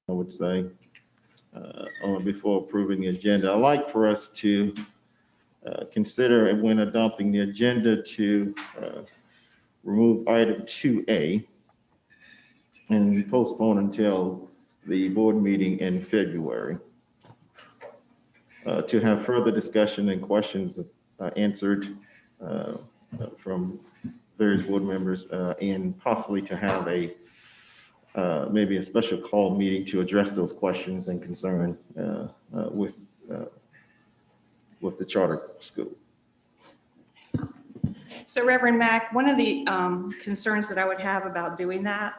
I would say, before approving the agenda. I'd like for us to consider when adopting the agenda to remove item 2A and postpone until the board meeting in February to have further discussion and questions answered from various board members and possibly to have a maybe a special call meeting to address those questions and concern with the charter school. So Reverend Mack, one of the concerns that I would have about doing that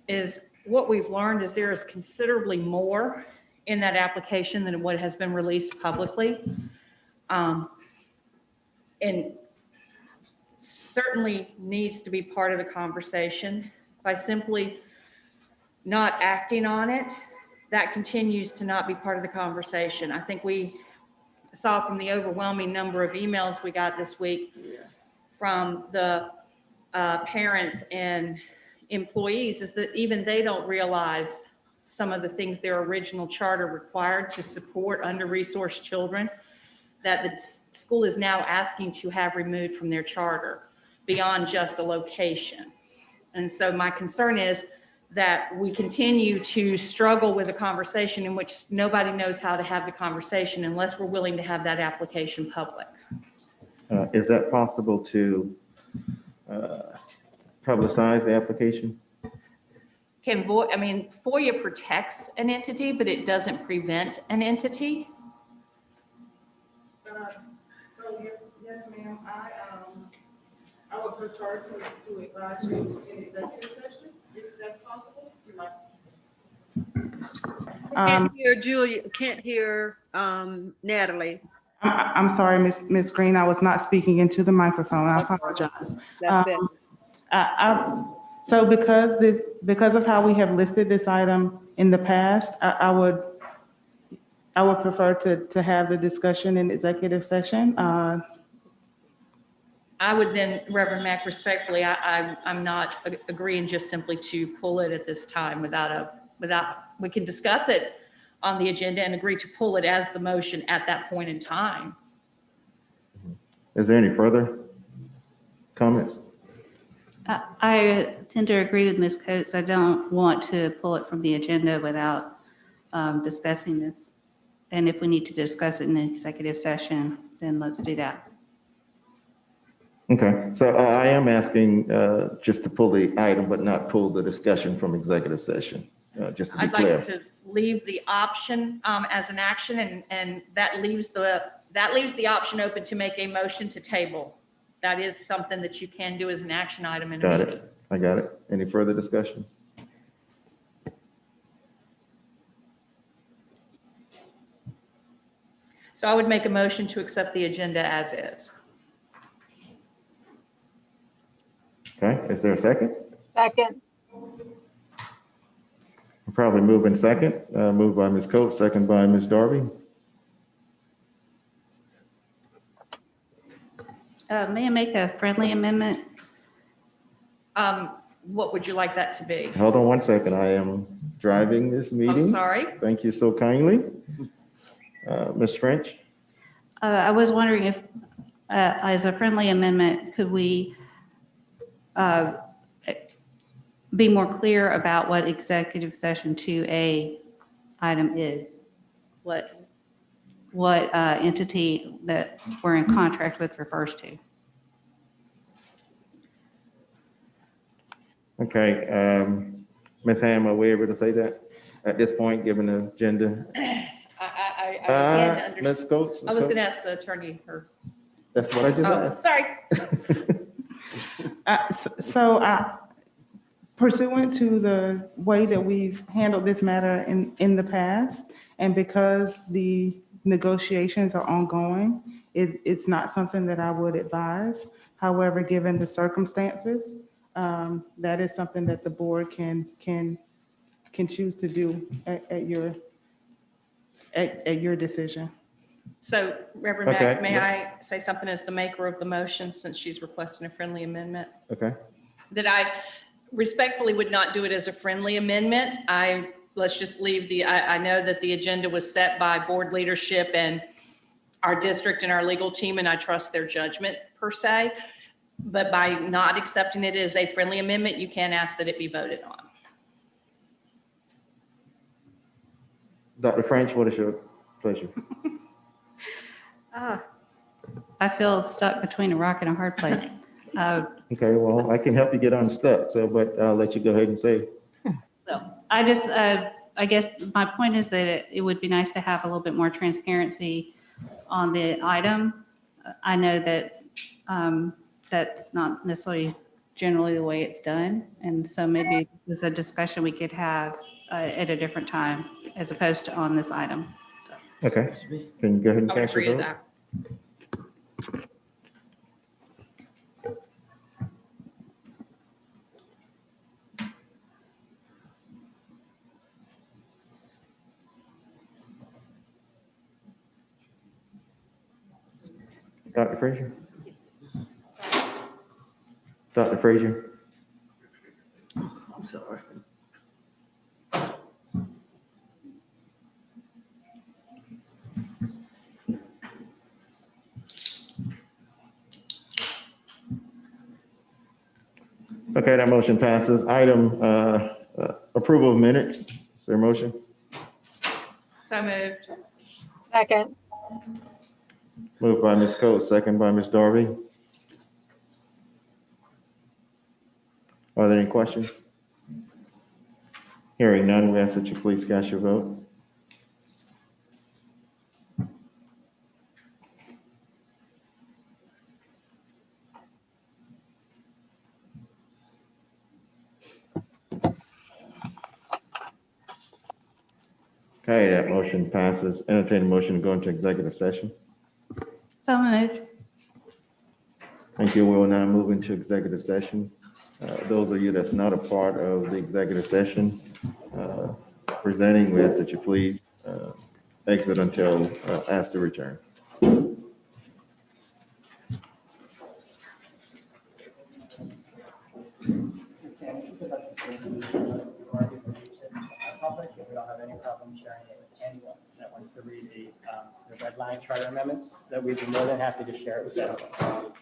is what we've learned is there is considerably more in that application than what has been released publicly. And certainly needs to be part of the conversation. By simply not acting on it, that continues to not be part of the conversation. I think we saw from the overwhelming number of emails we got this week from the parents and employees is that even they don't realize some of the things their original charter required to support under-resourced children that the school is now asking to have removed from their charter beyond just a location. And so my concern is that we continue to struggle with a conversation in which nobody knows how to have the conversation unless we're willing to have that application public. Is that possible to publicize the application? FOIA protects an entity, but it doesn't prevent an entity. So yes, ma'am. I would prefer to advise you in executive session, if that's possible. You might. Can't hear Julia, can't hear Natalie. I'm sorry, Miss Green. I was not speaking into the microphone. I apologize. That's better. So because of how we have listed this item in the past, I would prefer to have the discussion in executive session. I would then, Reverend Mack, respectfully, I'm not agreeing just simply to pull it at this time without, we can discuss it on the agenda and agree to pull it as the motion at that point in time. Is there any further comments? I tend to agree with Ms. Coates. I don't want to pull it from the agenda without discussing this. And if we need to discuss it in the executive session, then let's do that. Okay, so I am asking just to pull the item, but not pull the discussion from executive session, just to be clear. I'd like to leave the option as an action, and that leaves the option open to make a motion to table. That is something that you can do as an action item in a Got meeting. it. I got it. Any further discussion? So I would make a motion to accept the agenda as is. Okay, is there a second? Second. Probably move in second. Moved by Ms. Coates, second by Ms. Darby. May I make a friendly amendment? What would you like that to be? Hold on one second. I am driving this meeting. I'm sorry. Thank you so kindly. Ms. French? I was wondering if, as a friendly amendment, could we be more clear about what executive session 2A item is? What entity that we're in contract with refers to? Okay, Ms. Ham, are we able to say that at this point, given the agenda? I again understand. Ms. Coates? I was going to ask the attorney her. That's what I just Oh, asked. sorry. Pursuant to the way that we've handled this matter in the past, and because the negotiations are ongoing, it's not something that I would advise. However, given the circumstances, that is something that the board can choose to do at your decision. So Reverend Mack, Okay. may I say something as the maker of the motion, since she's requesting a friendly amendment? Okay, That I respectfully would not do it as a friendly amendment. I let's just leave I know that the agenda was set by board leadership and our district and our legal team, and I trust their judgment per se. But by not accepting it as a friendly amendment, you can ask that it be voted on. Dr. French, what is your pleasure? I feel stuck between a rock and a hard place. Okay, well, I can help you get unstuck, so, but I'll let you go ahead and say. So I just, I guess my point is that it would be nice to have a little bit more transparency on the item. I know that that's not necessarily generally the way it's done. And so maybe this is a discussion we could have at a different time as opposed to on this item. So, Okay, can you go ahead and I would cast your agree with vote? that. Dr. Frazier? Dr. Frazier? I'm sorry. Okay, that motion passes. Item approval of minutes. Is there a motion? So moved. Second. Moved by Ms. Coates, second by Ms. Darby. Are there any questions? Hearing none, we ask that you please cast your vote. Okay, that motion passes. Entertain a motion to go into executive session. so moved. Thank you. We will now move into executive session. Those of you that's not a part of the executive session presenting, we ask that you please exit until asked to return. Public, if we don't have any problem sharing it with anyone that wants to read the red line charter amendments, that we'd be more than happy to share it with anyone.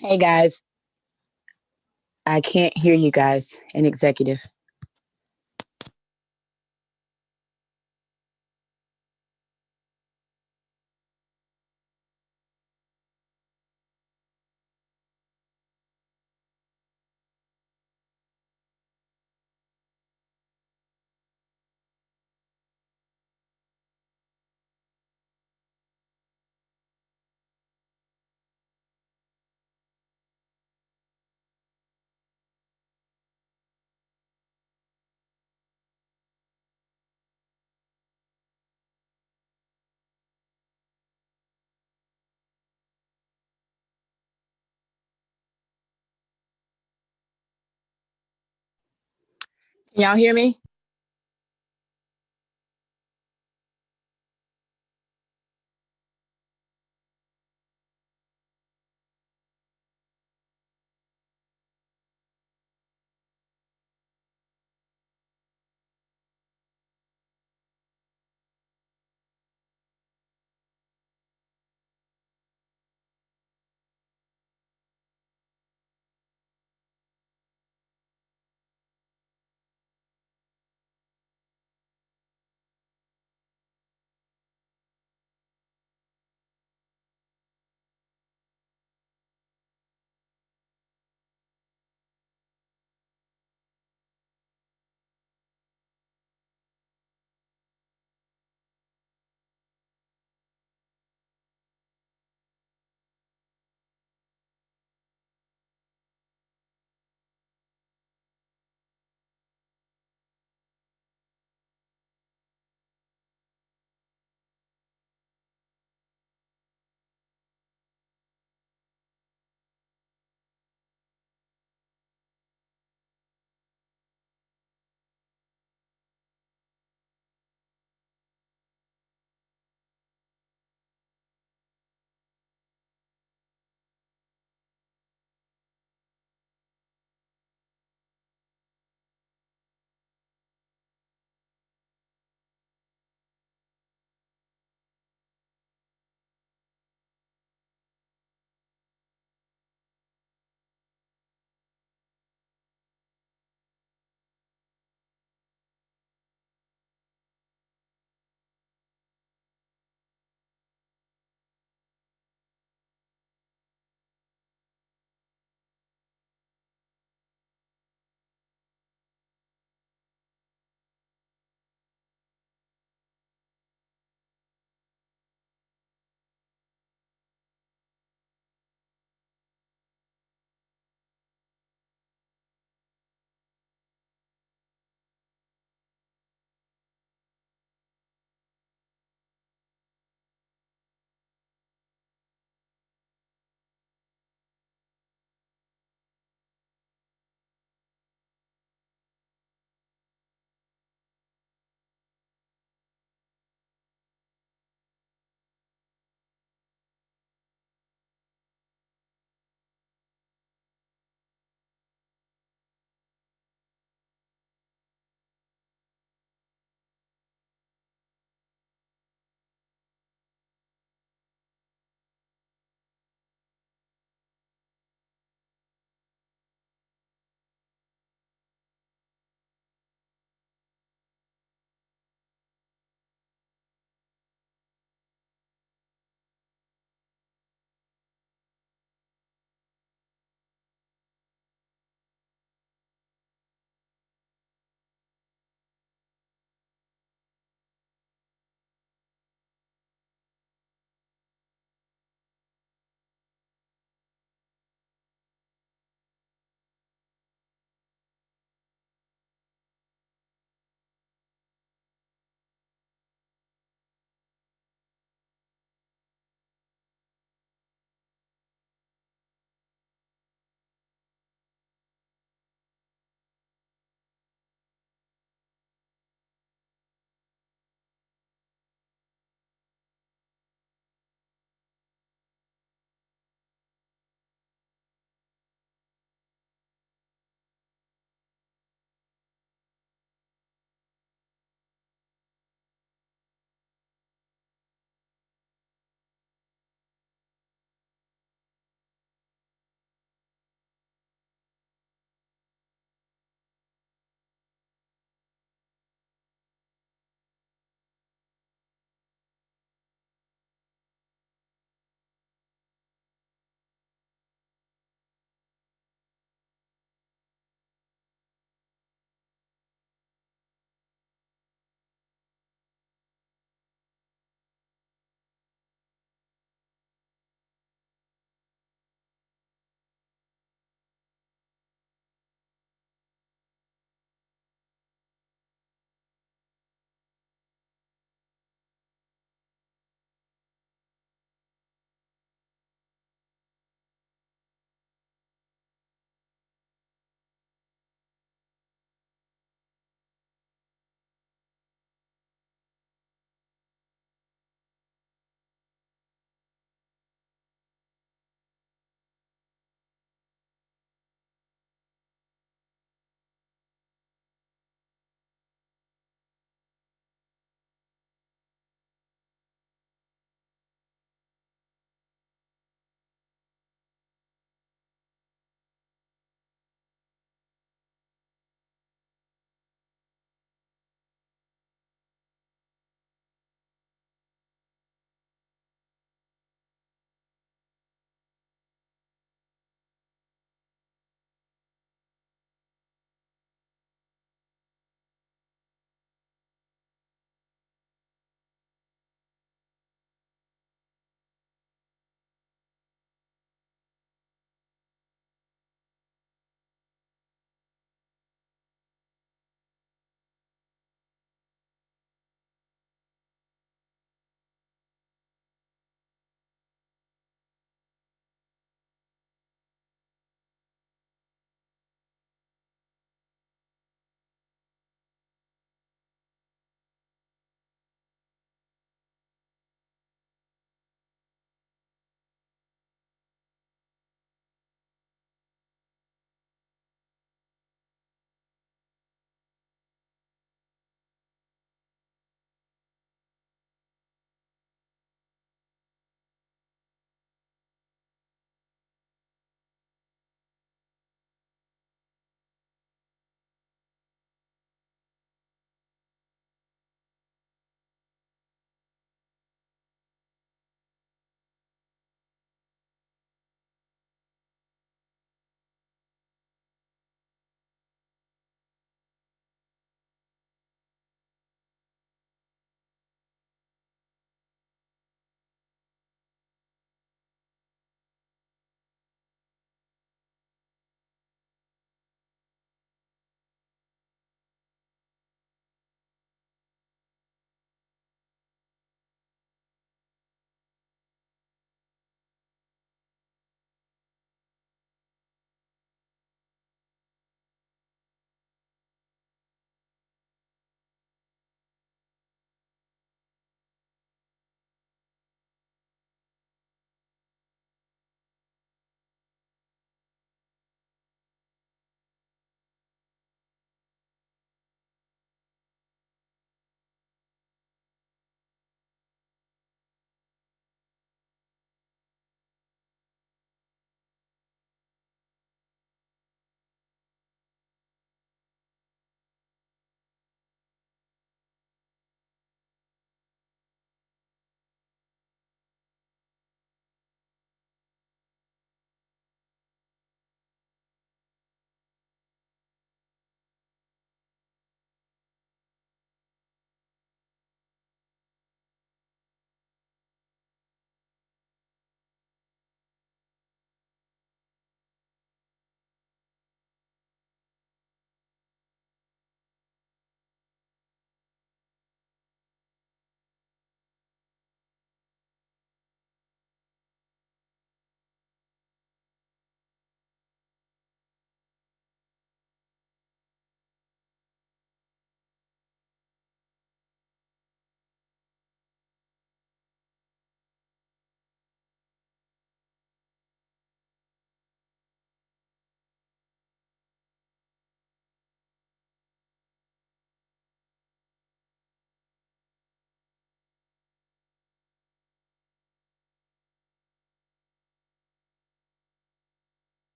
Hey guys, I can't hear you guys in executive. Can y'all hear me?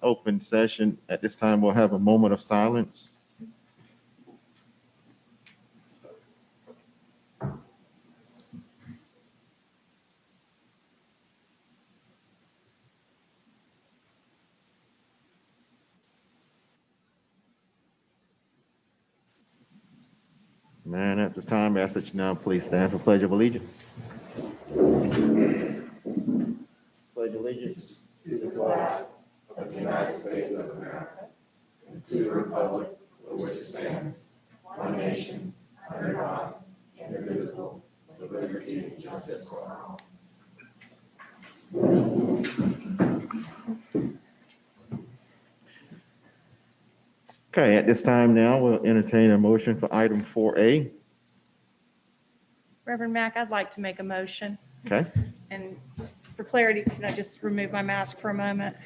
open session. At this time, we'll have a moment of silence. Man, at this time, I ask that you now please stand for Pledge of Allegiance. Pledge allegiance to the flag of the United States of America and to the republic for which it stands, one nation, under God, indivisible, with liberty and justice for all. Okay, at this time now, we'll entertain a motion for item 4A. Reverend Mack, I'd like to make a motion. Okay, And for clarity, can I just remove my mask for a moment?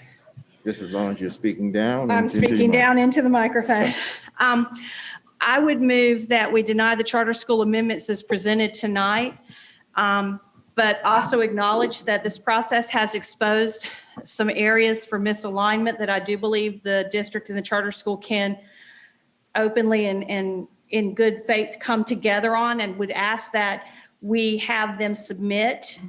just as long as you're speaking down. I'm into the speaking mic. down into the microphone. I would move that we deny the charter school amendments as presented tonight, but also acknowledge that this process has exposed some areas for misalignment that I do believe the district and the charter school can openly and in good faith come together on, and would ask that we have them submit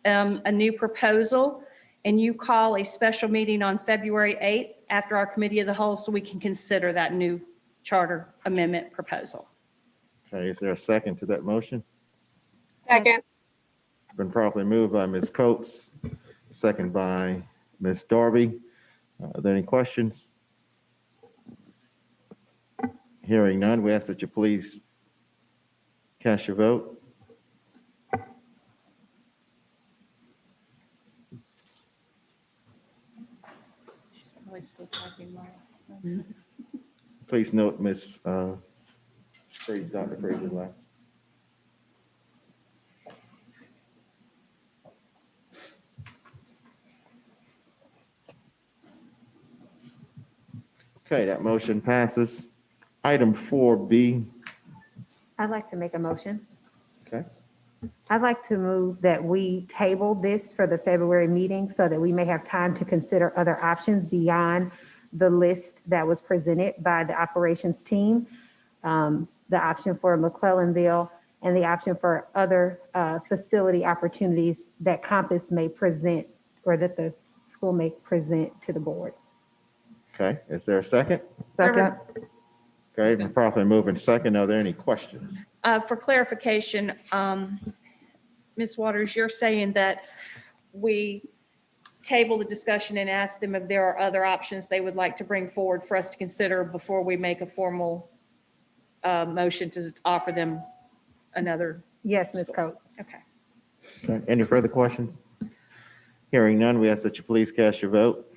a new proposal, and you call a special meeting on February 8th after our committee of the whole so we can consider that new charter amendment proposal. Okay, is there a second to that motion? Second. Been properly moved by Ms. Coates, second by Ms. Darby. Are there any questions? Hearing none, we ask that you please cast your vote. She's probably still typing while- Please note, Ms. Dr. Fraser left. Okay, that motion passes. Item 4B. I'd like to make a motion. Okay, I'd like to move that we table this for the February meeting so that we may have time to consider other options beyond the list that was presented by the operations team. The option for McClellanville and the option for other facility opportunities that Compass may present or that the school may present to the board. okay, is there a second? Second. Okay, been properly moved and second. Are there any questions? For clarification, Ms. Waters, you're saying that we table the discussion and ask them if there are other options they would like to bring forward for us to consider before we make a formal motion to offer them another, Yes, Ms. Coates. okay. Okay, any further questions? Hearing none, we ask that you please cast your vote.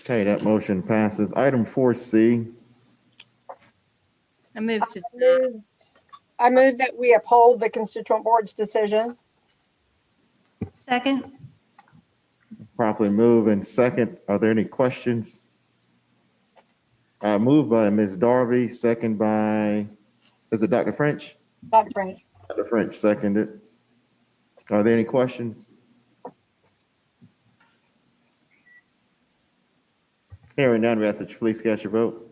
Okay, that motion passes. Item 4C. I move to, I move that we uphold the constituent board's decision. Second? Properly moved and second. Are there any questions? Moved by Ms. Darby, second by, is it Dr. French? Dr. French. Dr. French seconded. Are there any questions? Hearing none, we ask that you please cast your vote.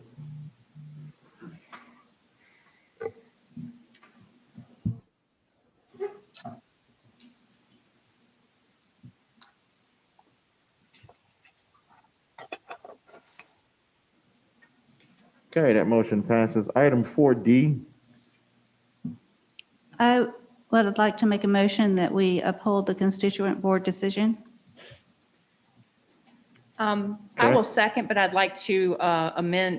Okay, that motion passes. Item 4D. I'd like to make a motion that we uphold the constituent board decision. I Okay. will second, but I'd like to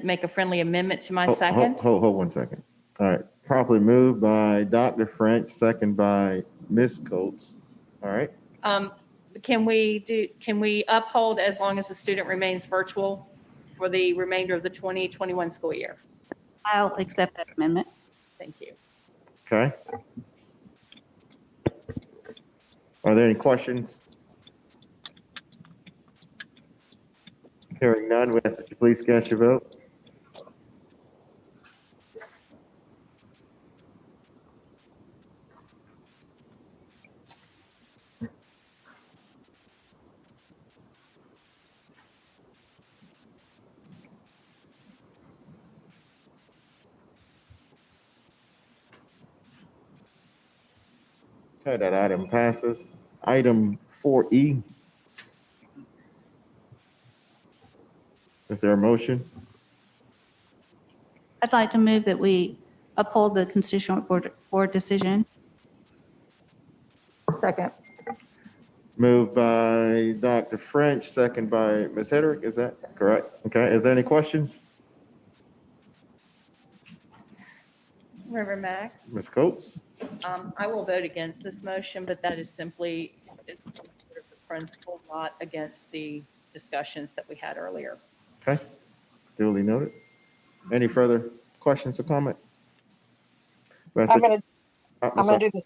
make a friendly amendment to my Hold- second. Hold 1 second. All right, properly moved by Dr. French, second by Ms. Coates. All right, Can we uphold as long as the student remains virtual? for the remainder of the 2021 school year. I'll accept that amendment. Thank you. Okay. Are there any questions? Hearing none, we ask that you please cast your vote. Okay, that item passes. Item 4E. Is there a motion? I'd like to move that we uphold the constituent board decision. Second. Moved by Dr. French, second by Ms. Hedrick. Is that correct? Okay, is there any questions? Reverend Mack, Ms. Coates? I will vote against this motion, but that is simply it's the principle, not against the discussions that we had earlier. Okay, duly noted. Any further questions or comment? I'm gonna do this.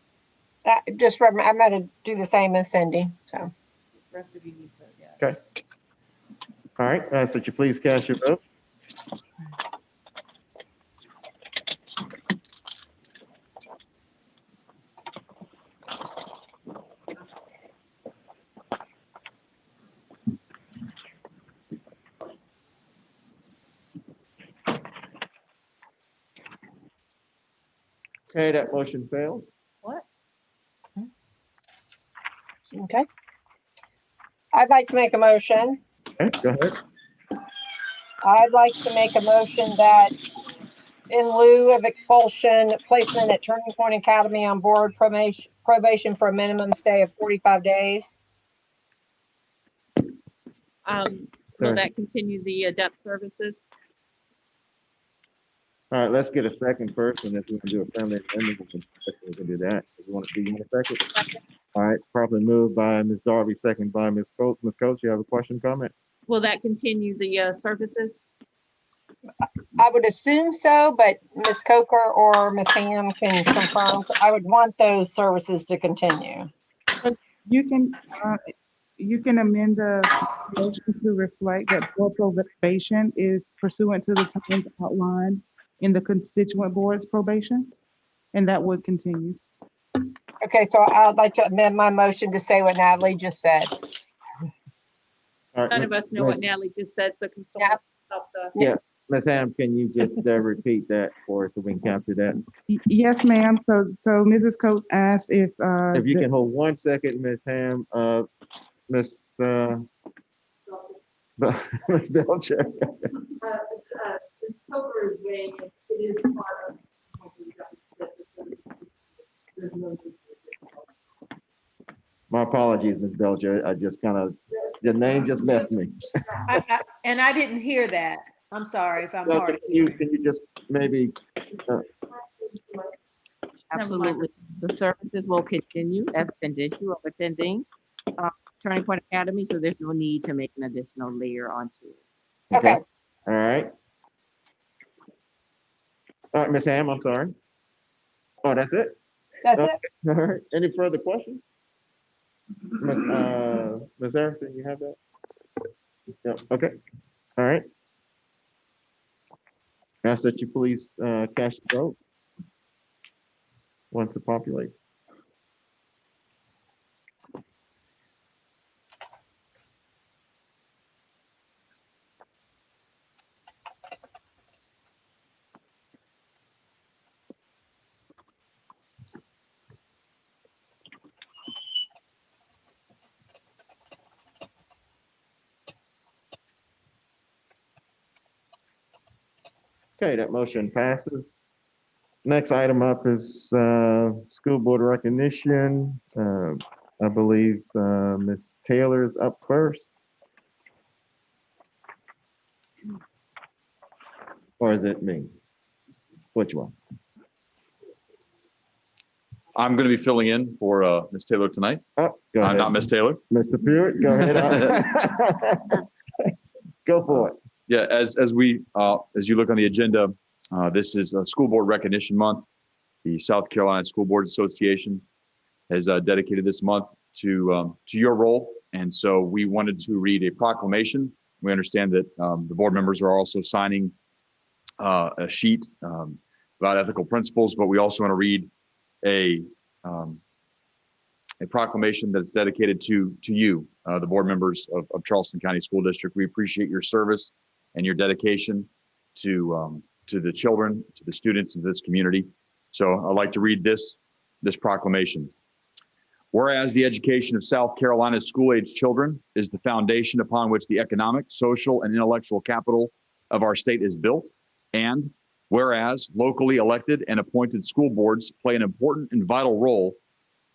I'm gonna do the same as Cindy, so. The rest of you need to vote yes. Okay. All right, I ask that you please cast your vote. Okay, that motion fails. What? Okay. I'd like to make a motion. Okay, go ahead. I'd like to make a motion that in lieu of expulsion, placement at Turning Point Academy on board probation for a minimum stay of 45 days. Will that continue the adept services? All right, let's get a second first, and if we can do a friendly amendment, we can do that. If you want to do a second. All right, probably moved by Ms. Darby, second by Ms. Coates. Ms. Coates, you have a question, comment? Will that continue the services? I would assume so, but Ms. Coker or Ms. Ham can confirm. I would want those services to continue. You can amend the motion to reflect that board probation is pursuant to the terms outlined in the constituent board's probation, and that would continue. Okay, so I'd like to amend my motion to say what Natalie just said. All right, None of us know what Ms. Natalie just said, so can someone Yep. stop the? Yeah, Ms. Ham, can you just repeat that for us so we can capture that? Yes, ma'am. So Mrs. Coates asked if, If you can hold 1 second, Ms. Ham, Ms. Ms. Belcher. This cover is vague, it is part of. My apologies, Ms. Belcher. I just kind of, the name just left me. And I didn't hear that. I'm sorry if I'm Well, hard. Can you just maybe, Absolutely. The services will continue as a condition of attending Turning Point Academy, so there's no need to make an additional layer onto it. Okay. All right. All right, Ms. Ham, I'm sorry. Oh, that's it? That's Okay. it. All right. Any further questions? Ms. Harrison, you have that? Yeah, okay. All right. Ask that you please cast your vote once it populates. Okay, that motion passes. Next item up is school board recognition. I believe Ms. Taylor is up first. Or is it me? Which one? I'm going to be filling in for Ms. Taylor tonight. Oh, go I'm ahead. not Ms. Taylor. Mr. Pewitt, go ahead. Go for it. Yeah, as you look on the agenda, this is a School Board Recognition Month. The South Carolina School Board Association has dedicated this month to your role, and so we wanted to read a proclamation. We understand that the board members are also signing a sheet about ethical principles, but we also want to read a proclamation that's dedicated to you, the board members of Charleston County School District. We appreciate your service and your dedication to the children, to the students of this community. So I'd like to read this proclamation. Whereas the education of South Carolina's school-age children is the foundation upon which the economic, social, and intellectual capital of our state is built, and whereas locally elected and appointed school boards play an important and vital role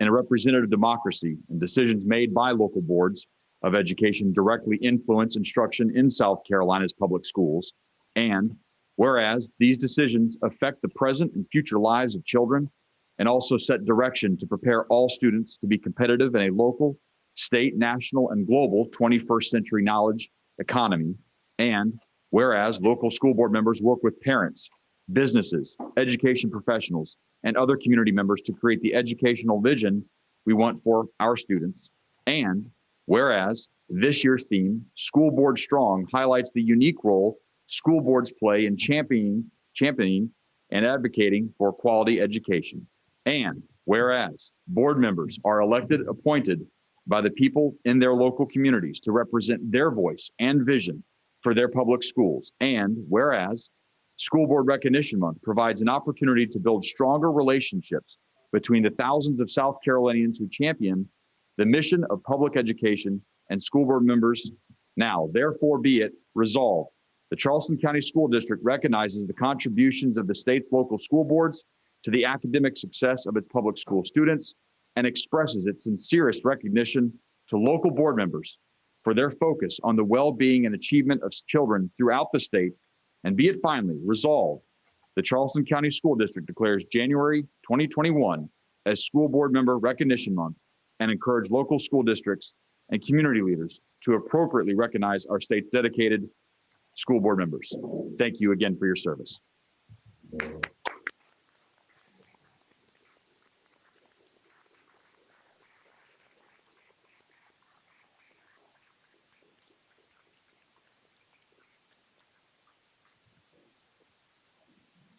in a representative democracy, and decisions made by local boards of education directly influence instruction in South Carolina's public schools, and whereas these decisions affect the present and future lives of children and also set direction to prepare all students to be competitive in a local, state, national, and global 21st century knowledge economy, and whereas local school board members work with parents, businesses, education professionals, and other community members to create the educational vision we want for our students, and whereas this year's theme, School Board Strong, highlights the unique role school boards play in championing and advocating for quality education. And whereas board members are elected, appointed by the people in their local communities to represent their voice and vision for their public schools. And whereas School Board Recognition Month provides an opportunity to build stronger relationships between the thousands of South Carolinians who champion the mission of public education and school board members. Now, therefore be it resolved, the Charleston County School District recognizes the contributions of the state's local school boards to the academic success of its public school students and expresses its sincerest recognition to local board members for their focus on the well-being and achievement of children throughout the state. And be it finally resolved, the Charleston County School District declares January 2021 as School Board Member Recognition Month and encourage local school districts and community leaders to appropriately recognize our state's dedicated school board members. Thank you again for your service.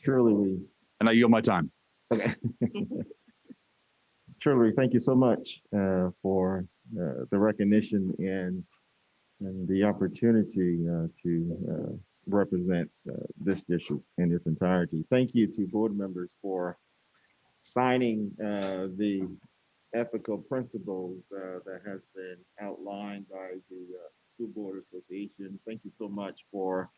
Surely And I yield my time. okay. Shirley, thank you so much for the recognition and the opportunity to represent this district in its entirety. Thank you to board members for signing the ethical principles that has been outlined by the School Board Association. Thank you so much for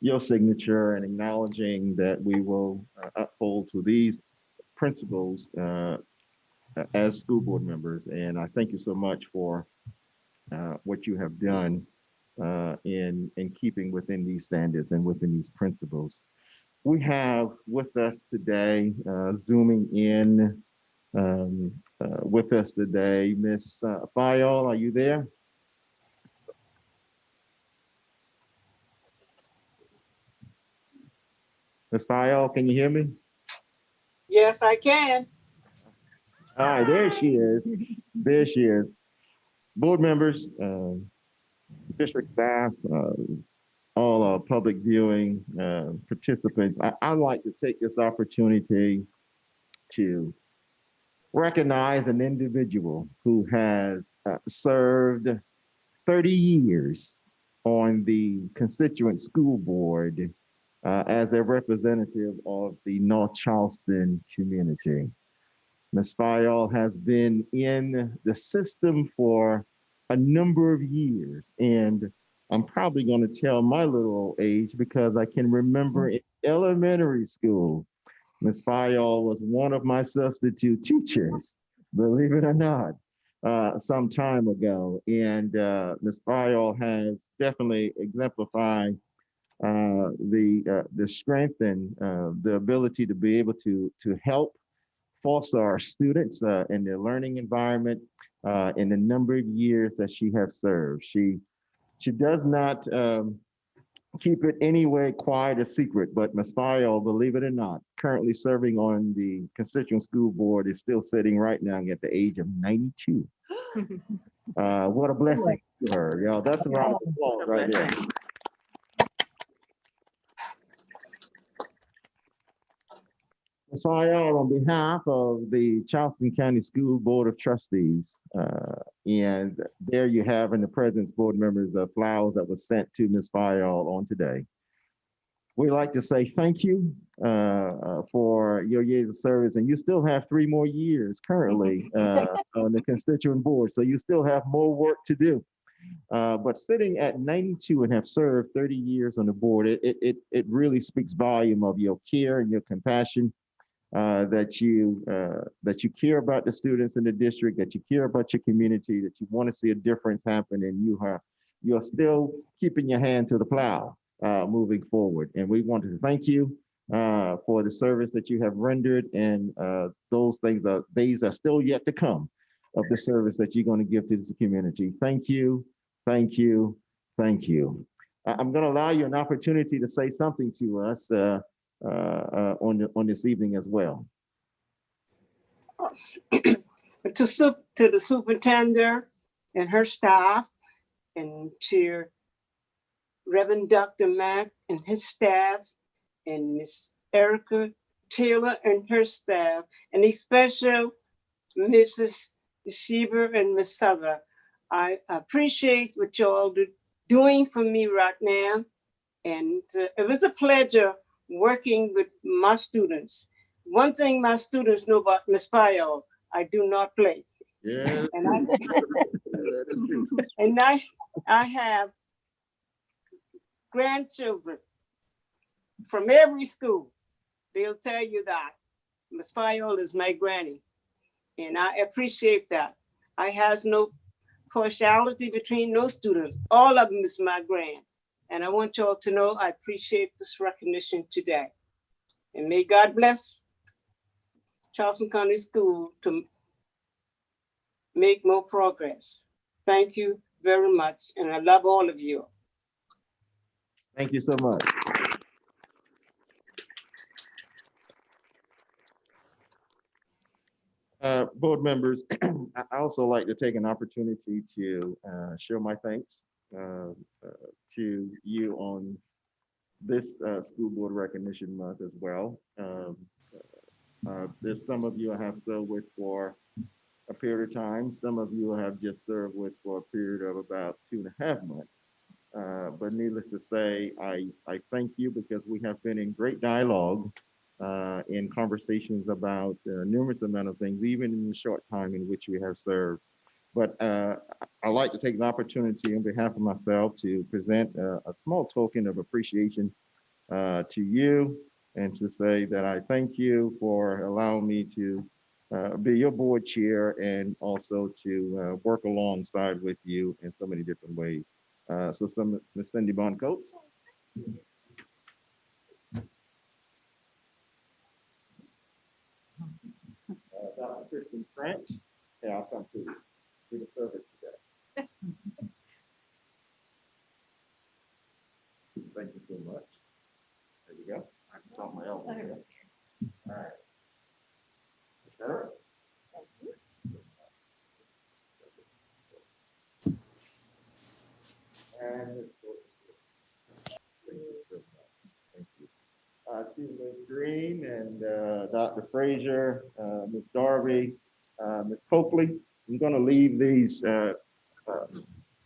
your signature and acknowledging that we will uphold to these principles as school board members. And I thank you so much for what you have done in keeping within these standards and within these principles. We have with us today, zooming in with us today, Ms. Fayol, are you there? Ms. Fayol, can you hear me? Yes, I can. All right, there she is. There she is. Board members, district staff, all our public viewing participants, I'd like to take this opportunity to recognize an individual who has served 30 years on the constituent school board as a representative of the North Charleston community. Ms. Fayol has been in the system for a number of years, and I'm probably going to tell my little old age because I can remember in elementary school, Ms. Fayol was one of my substitute teachers, believe it or not, some time ago. And Ms. Fayol has definitely exemplified the strength and the ability to be able to help foster our students in their learning environment in the number of years that she has served. She does not keep it anyway quiet a secret, but Ms. Fayol, believe it or not, currently serving on the constituent school board, is still sitting right now at the age of 92. What a blessing to her. Y'all, that's a round of applause right there. Ms. Fayol, on behalf of the Charleston County School Board of Trustees, and there you have in the presence, board members, flowers that was sent to Ms. Fayol on today. We'd like to say thank you for your years of service, and you still have 3 more years currently on the constituent board, so you still have more work to do. But sitting at 92 and have served 30 years on the board, it really speaks volume of your care and your compassion, that you care about the students in the district, that you care about your community, that you want to see a difference happen, and you're still keeping your hand to the plow moving forward. And we wanted to thank you for the service that you have rendered, and these are still yet to come of the service that you're going to give to this community. Thank you, thank you, thank you. I'm going to allow you an opportunity to say something to us on this evening as well. To the superintendent and her staff, and to Reverend Dr. Mack and his staff, and Miss Erica Taylor and her staff, and especially Mrs. Sheba and Miss Suther. I appreciate what y'all doing for me right now. And it was a pleasure working with my students. One thing my students know about Miss Fayol, I do not play. Yeah. And I have grandchildren from every school. They'll tell you that Miss Fayol is my granny, and I appreciate that. I has no partiality between no students. All of them is my grand. And I want y'all to know I appreciate this recognition today. And may God bless Charleston County School to make more progress. Thank you very much. And I love all of you. Thank you so much. Board members, I also like to take an opportunity to share my thanks to you on this School Board Recognition Month as well. There's some of you I have served with for a period of time. Some of you have just served with for a period of about 2.5 months. But needless to say, I thank you because we have been in great dialogue in conversations about numerous amount of things, even in the short time in which we have served. But I'd like to take an opportunity on behalf of myself to present a small token of appreciation to you, and to say that I thank you for allowing me to be your board chair, and also to work alongside with you in so many different ways. So Ms. Cindy Bond Coates. Dr. Kristen French. Yeah, I'll come to you. Be the service today. Thank you so much. There you go. I can talk my elbow here. All right. Sarah. Thank you. And thank you. To Ms. Green and Dr. Frazier, Ms. Darby, Ms. Coakley, I'm going to leave these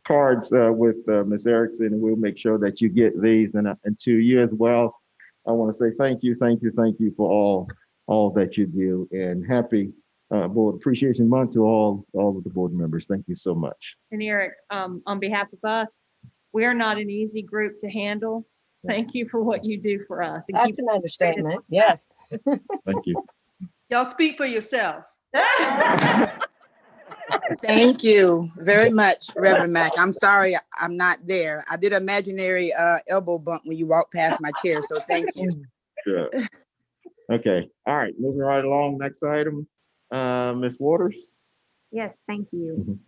cards with Ms. Erickson, and we'll make sure that you get these. And to you as well, I want to say thank you for all that you do, and happy Board Appreciation Month to all of the board members. Thank you so much. And Eric, on behalf of us, we are not an easy group to handle. Thank you for what you do for us. And That's an understatement. Yes. Thank you. Y'all speak for yourself. Thank you very much, Reverend Mack. I'm sorry I'm not there. I did imaginary elbow bump when you walked past my chair, so thank you. Sure. Okay. All right. Moving right along. Next item, Ms. Waters. Yes, thank you.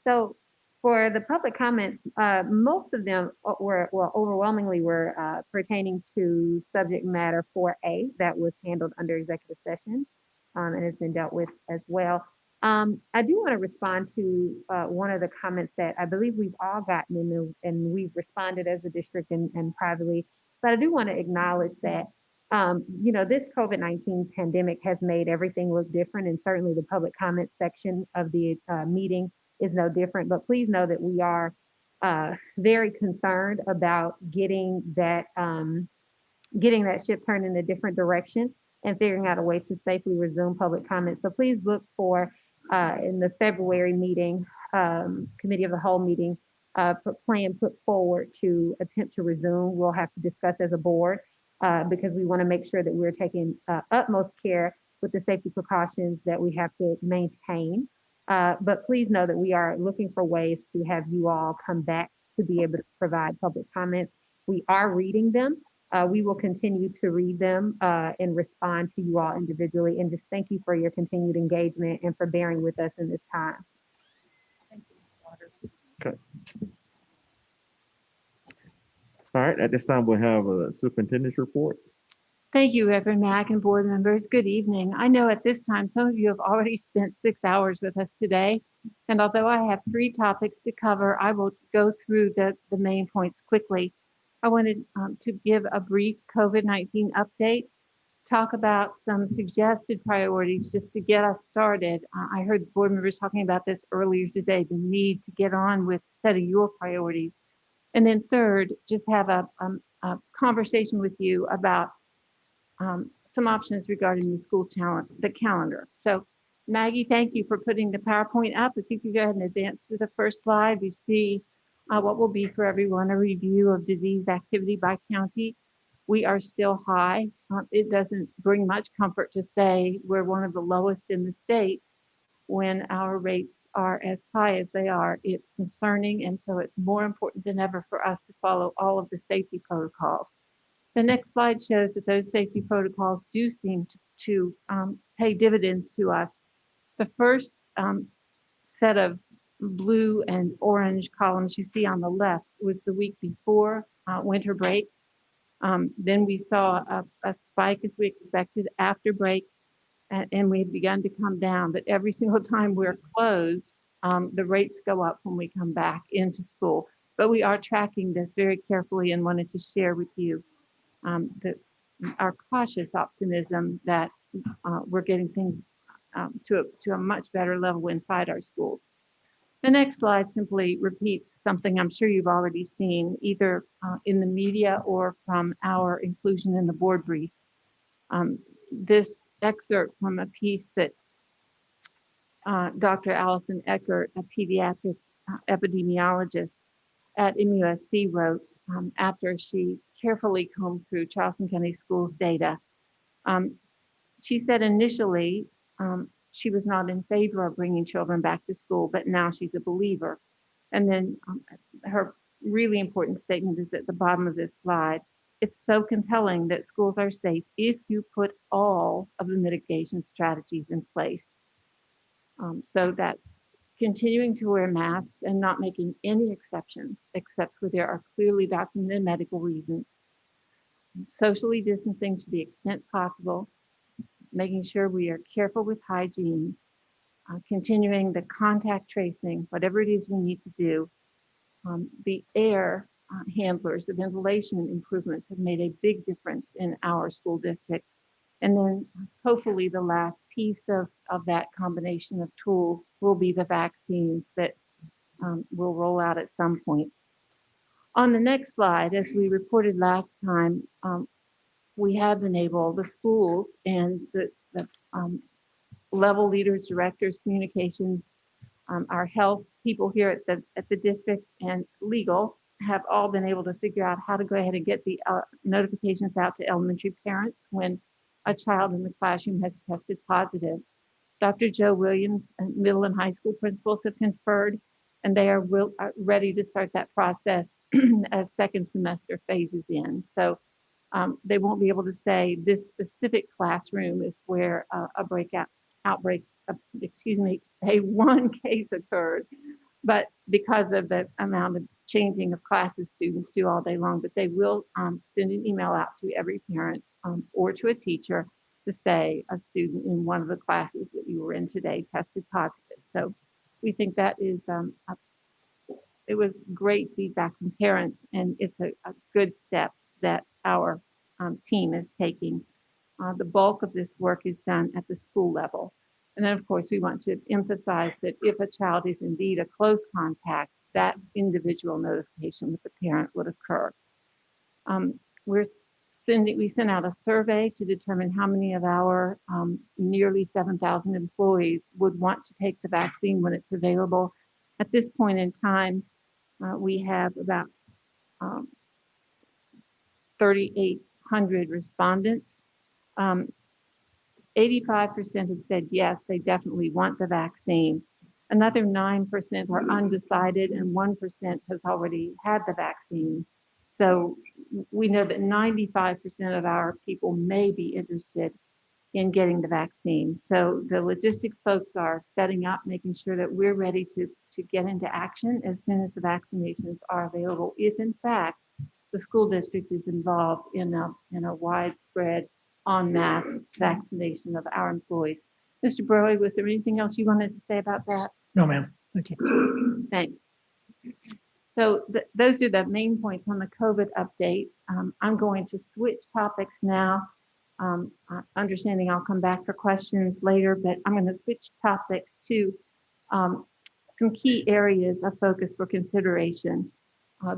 So For the public comments, most of them were, well, overwhelmingly were pertaining to subject matter 4A that was handled under executive session and has been dealt with as well. I do want to respond to one of the comments that I believe we've all gotten and we've responded as a district and privately, but I do want to acknowledge that this COVID-19 pandemic has made everything look different, and certainly the public comment section of the meeting is no different. But please know that we are very concerned about getting that ship turned in a different direction and figuring out a way to safely resume public comment. So please look for in the February meeting, committee of the whole meeting, plan put forward to attempt to resume. We'll have to discuss as a board because we want to make sure that we're taking utmost care with the safety precautions that we have to maintain. But please know that we are looking for ways to have you all come back to be able to provide public comments. We are reading them. We will continue to read them and respond to you all individually. And just thank you for your continued engagement and for bearing with us in this time. Thank you, Waters. Okay. All right, at this time, we'll have a superintendent's report. Thank you, Reverend Mack and board members. Good evening. I know at this time, some of you have already spent 6 hours with us today. And although I have 3 topics to cover, I will go through the main points quickly. I wanted to give a brief COVID-19 update, talk about some suggested priorities just to get us started. I heard board members talking about this earlier today, the need to get on with setting your priorities. And then third, just have a conversation with you about some options regarding the school the calendar. So Maggie, thank you for putting the PowerPoint up. If you could go ahead and advance to the first slide, we see what will be for everyone a review of disease activity by county. We are still high. It doesn't bring much comfort to say we're one of the lowest in the state when our rates are as high as they are. It's concerning, and so it's more important than ever for us to follow all of the safety protocols. The next slide shows that those safety protocols do seem to pay dividends to us. The first set of blue and orange columns you see on the left was the week before winter break. Then we saw a spike as we expected after break, and we had begun to come down. But every single time we're closed, the rates go up when we come back into school. But we are tracking this very carefully and wanted to share with you our cautious optimism that we're getting things to a much better level inside our schools. The next slide simply repeats something I'm sure you've already seen, either in the media or from our inclusion in the board brief. This excerpt from a piece that Dr. Allison Eckert, a pediatric epidemiologist at MUSC, wrote after she carefully combed through Charleston County Schools data. She said initially, she was not in favor of bringing children back to school, but now she's a believer. And then her really important statement is at the bottom of this slide. It's so compelling that schools are safe if you put all of the mitigation strategies in place. So that's continuing to wear masks and not making any exceptions except where there are clearly documented medical reasons. Socially distancing to the extent possible, making sure we are careful with hygiene, continuing the contact tracing, whatever it is we need to do. The air handlers, the ventilation improvements have made a big difference in our school district. And then hopefully the last piece of that combination of tools will be the vaccines that will roll out at some point. On the next slide, as we reported last time, we have been able, the schools and the level leaders, directors, communications, our health people here at the district and legal have all been able to figure out how to go ahead and get the notifications out to elementary parents when a child in the classroom has tested positive. Dr. Joe Williams, middle and high school principals have conferred, and they are ready to start that process as second semester phases in. So they won't be able to say this specific classroom is where a one case occurred. But because of the amount of changing of classes students do all day long, but they will send an email out to every parent or to a teacher to say a student in one of the classes that you were in today tested positive. So we think that is, it was great feedback from parents, and it's a good step that our team is taking. The bulk of this work is done at the school level. And then, of course, we want to emphasize that if a child is indeed a close contact, that individual notification with the parent would occur. We sent out a survey to determine how many of our nearly 7,000 employees would want to take the vaccine when it's available. At this point in time, we have about 3,800 respondents. 85% have said yes, they definitely want the vaccine. Another 9% are undecided, and 1% has already had the vaccine. So we know that 95% of our people may be interested in getting the vaccine. So the logistics folks are setting up, making sure that we're ready to get into action as soon as the vaccinations are available, if in fact the school district is involved in a widespread en masse vaccination of our employees. Mr. Burley, was there anything else you wanted to say about that? No, ma'am. Thank you. Thanks. So those are the main points on the COVID update. I'm going to switch topics now. Understanding I'll come back for questions later, but I'm going to switch topics to some key areas of focus for consideration.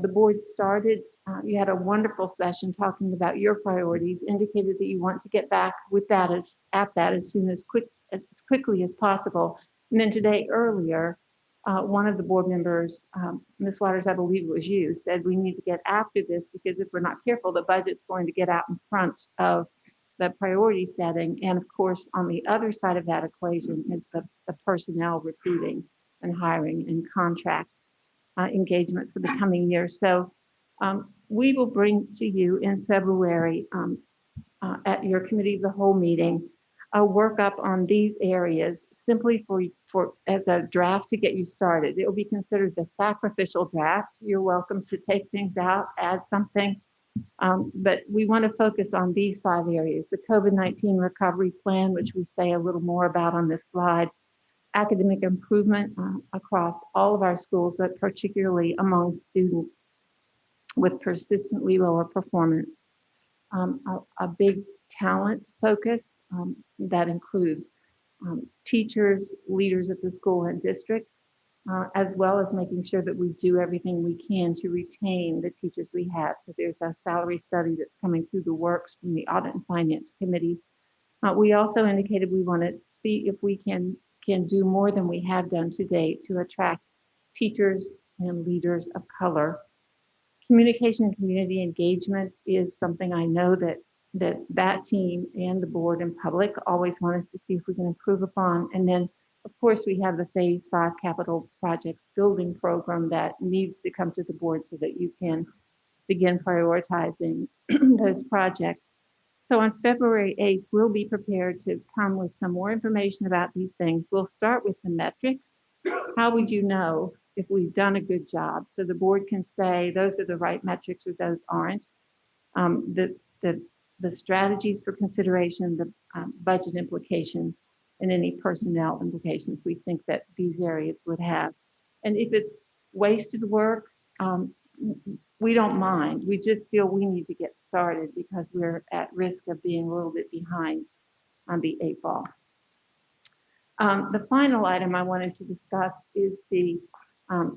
The board started, you had a wonderful session talking about your priorities, indicated that you want to get back with that as soon as quickly as possible. And then today earlier, one of the board members, Ms. Waters, I believe it was you, said we need to get after this because if we're not careful, the budget's going to get out in front of the priority setting. And of course, on the other side of that equation is the personnel recruiting and hiring and contract engagement for the coming year. So we will bring to you in February at your committee of the whole meeting a workup on these areas simply for as a draft to get you started. It will be considered the sacrificial draft. You're welcome to take things out, add something, but we want to focus on these 5 areas: the COVID-19 recovery plan, which we say a little more about on this slide, academic improvement across all of our schools, but particularly among students with persistently lower performance. A big talent focus that includes teachers, leaders at the school and district, as well as making sure that we do everything we can to retain the teachers we have. So there's a salary study that's coming through the works from the Audit and Finance Committee. We also indicated we want to see if we can do more than we have done to date to attract teachers and leaders of color. Communication and community engagement is something I know that team and the board and public always want us to see if we can improve upon. And then, of course, we have the Phase 5 capital projects building program that needs to come to the board so that you can begin prioritizing those projects. So on February 8th, we'll be prepared to come with some more information about these things. We'll start with the metrics. How would you know if we've done a good job? So the board can say those are the right metrics or those aren't. The strategies for consideration, the budget implications, and any personnel implications we think that these areas would have. And if it's wasted work, we don't mind. We just feel we need to get started because we're at risk of being a little bit behind on the 8 ball. The final item I wanted to discuss is the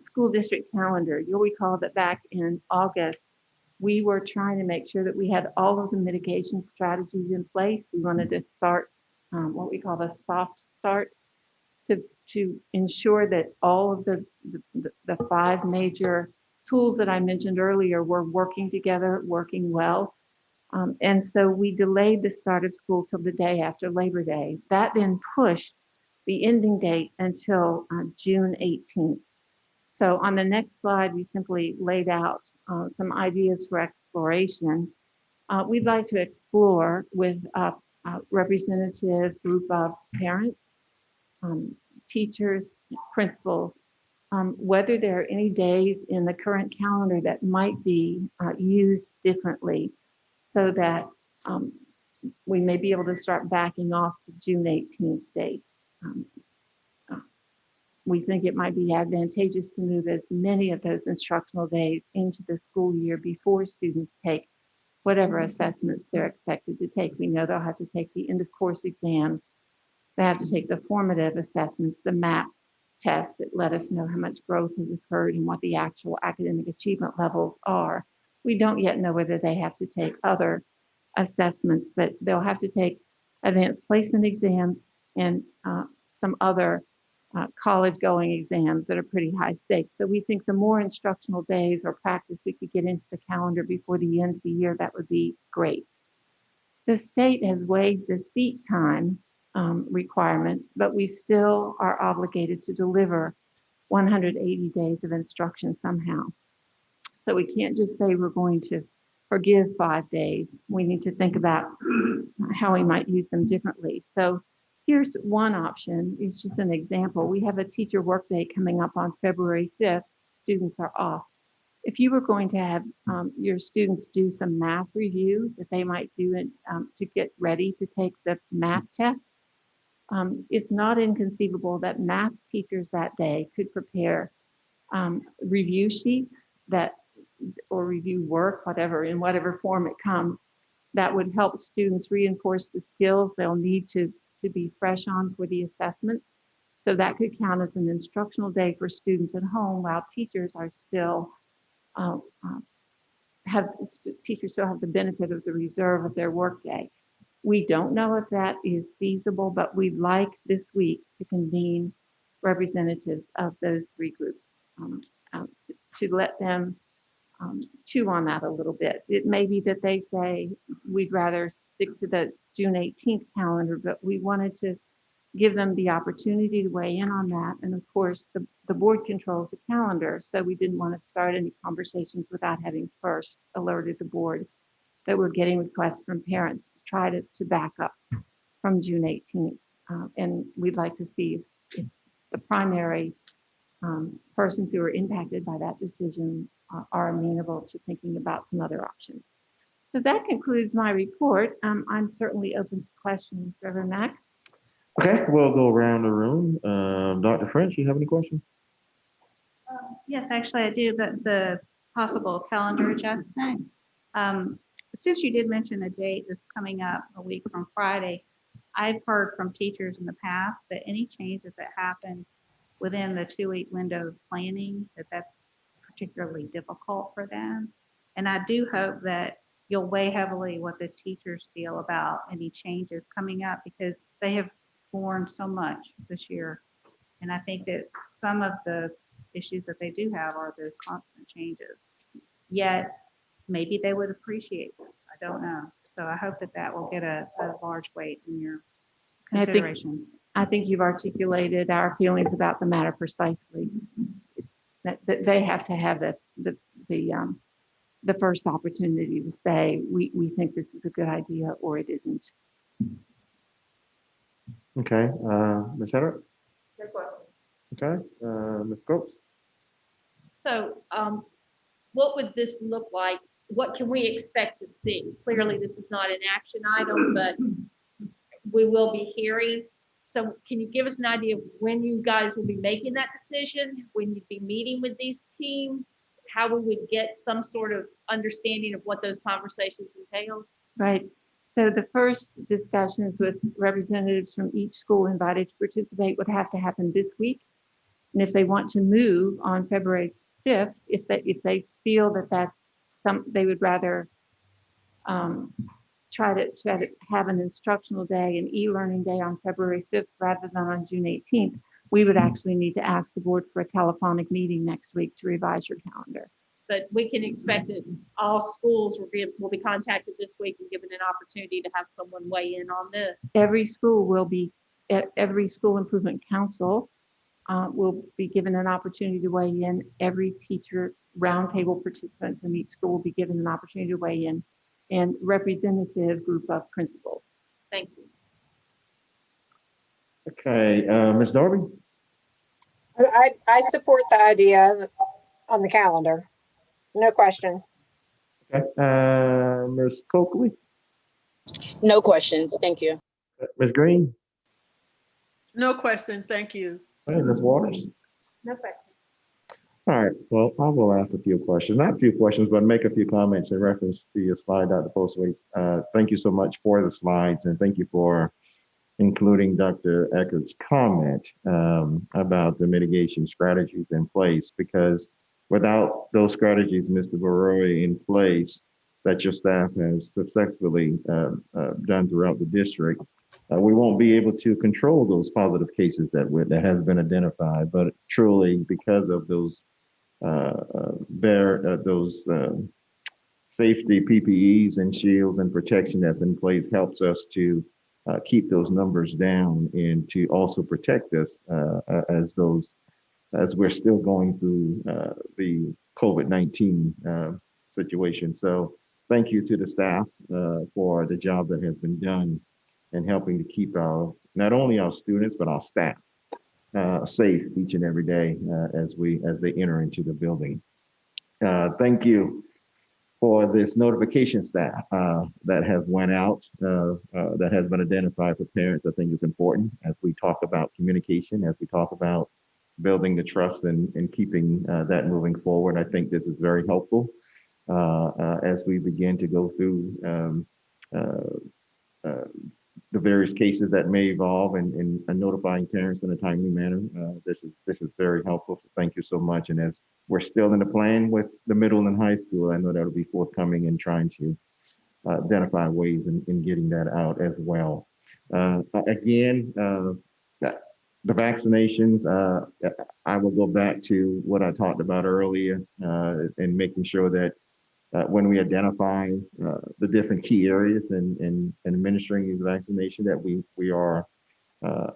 school district calendar. You'll recall that back in August, we were trying to make sure that we had all of the mitigation strategies in place. We wanted to start what we call the soft start to ensure that all of the 5 major tools that I mentioned earlier were working together, working well. And so we delayed the start of school till the day after Labor Day. That then pushed the ending date until June 18th. So on the next slide, we simply laid out some ideas for exploration. We'd like to explore with a representative group of parents, teachers, principals, whether there are any days in the current calendar that might be used differently so that we may be able to start backing off the June 18th date. We think it might be advantageous to move as many of those instructional days into the school year before students take whatever assessments they're expected to take. We know they'll have to take the end of course exams. They have to take the formative assessments, the MAP tests that let us know how much growth has occurred and what the actual academic achievement levels are. We don't yet know whether they have to take other assessments, but they'll have to take advanced placement exams and some other college going exams that are pretty high stakes. So we think the more instructional days or practice we could get into the calendar before the end of the year, that would be great. The state has waived the seat time requirements, but we still are obligated to deliver 180 days of instruction somehow. So we can't just say we're going to forgive 5 days. We need to think about how we might use them differently. So here's one option. It's just an example. We have a teacher workday coming up on February 5th. Students are off. If you were going to have your students do some math review that they might do to get ready to take the math test, it's not inconceivable that math teachers that day could prepare review sheets or review work, whatever, in whatever form it comes, that would help students reinforce the skills they'll need to be fresh on for the assessments. So that could count as an instructional day for students at home while teachers are still teachers still have the benefit of the reserve of their workday. We don't know if that is feasible, but we'd like this week to convene representatives of those three groups to let them chew on that a little bit. It may be that they say we'd rather stick to the June 18th calendar, but we wanted to give them the opportunity to weigh in on that. And of course, the board controls the calendar, so we didn't want to start any conversations without having first alerted the board that we're getting requests from parents to try to back up from June 18th. And we'd like to see if the primary persons who are impacted by that decision are amenable to thinking about some other options. So that concludes my report. I'm certainly open to questions, Reverend Mack. Okay, we'll go around the room. Dr. French, you have any questions? Yes, actually I do, but the possible calendar adjustment. Since you did mention a date that's coming up a week from Friday, I've heard from teachers in the past that any changes that happen within the 2-week window of planning, that's particularly difficult for them. And I do hope that you'll weigh heavily what the teachers feel about any changes coming up, because they have learned so much this year. And I think that some of the issues that they do have are the constant changes. Yet, maybe they would appreciate this. I don't know. So I hope that that will get a large weight in your consideration. I think you've articulated our feelings about the matter precisely. That they have to have the first opportunity to say, we think this is a good idea or it isn't. Okay, Ms. Hedrick? Good question. Okay, Ms. Coates? So what would this look like? What can we expect to see? Clearly, this is not an action item, but we will be hearing. So can you give us an idea of when you guys will be making that decision, when you'd be meeting with these teams, how we would get some sort of understanding of what those conversations entail? Right. So the first discussions with representatives from each school invited to participate would have to happen this week. And if they want to move on February 5th, if they feel that that's they would rather try to have an instructional day, an e-learning day on February 5th rather than on June 18th, we would actually need to ask the board for a telephonic meeting next week to revise your calendar. But we can expect that all schools will be contacted this week and given an opportunity to have someone weigh in on this. Every school improvement council will be given an opportunity to weigh in. Every teacher roundtable participant from each school will be given an opportunity to weigh in, and representative group of principals. Thank you. Okay, Ms. Darby? I support the idea on the calendar. No questions. Okay, Ms. Coakley, No questions. Thank you. Ms. Green, No questions, thank you. Ms. Waters. No question. All right, well, I will ask a few questions, not a few questions, but make a few comments in reference to your slide, Dr. Postway. Thank you so much for the slides, and thank you for including Dr. Eckert's comment about the mitigation strategies in place, because without those strategies, Mr. Baroy, in place that your staff has successfully done throughout the district, we won't be able to control those positive cases that has been identified. But truly, because of those safety PPEs and shields and protection that's in place, helps us to keep those numbers down and to also protect us as we're still going through the COVID-19 situation. So thank you to the staff for the job that has been done in helping to keep not only our students, but our staff safe each and every day as they enter into the building. Thank you for this notification staff that has went out, that has been identified for parents. I think is important as we talk about communication, as we talk about building the trust and keeping that moving forward. I think this is very helpful as we begin to go through the various cases that may evolve and notifying parents in a timely manner. This is very helpful. So thank you so much. And as we're still in the plan with the middle and high school, I know that'll be forthcoming and trying to identify ways in getting that out as well. Again, the vaccinations, I will go back to what I talked about earlier and making sure that when we identify the different key areas and administering these vaccinations, that we are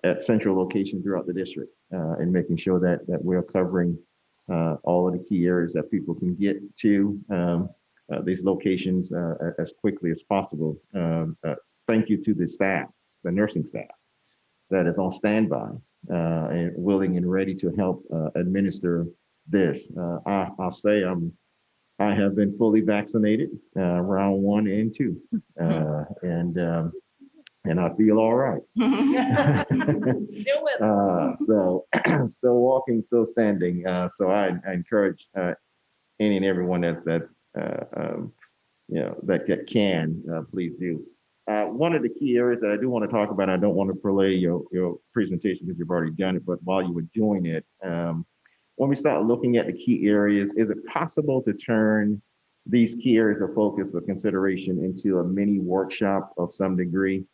at central locations throughout the district and making sure that we're covering all of the key areas that people can get to these locations as quickly as possible. Thank you to the staff, the nursing staff that is on standby and willing and ready to help administer this. I'll say I have been fully vaccinated, round 1 and 2, and I feel all right. Still with us. So still walking, still standing. So I encourage any and everyone that can, please do. One of the key areas that I do want to talk about, I don't want to prolay your presentation because you've already done it, but while you were doing it, when we start looking at the key areas, is it possible to turn these key areas of focus for consideration into a mini workshop of some degree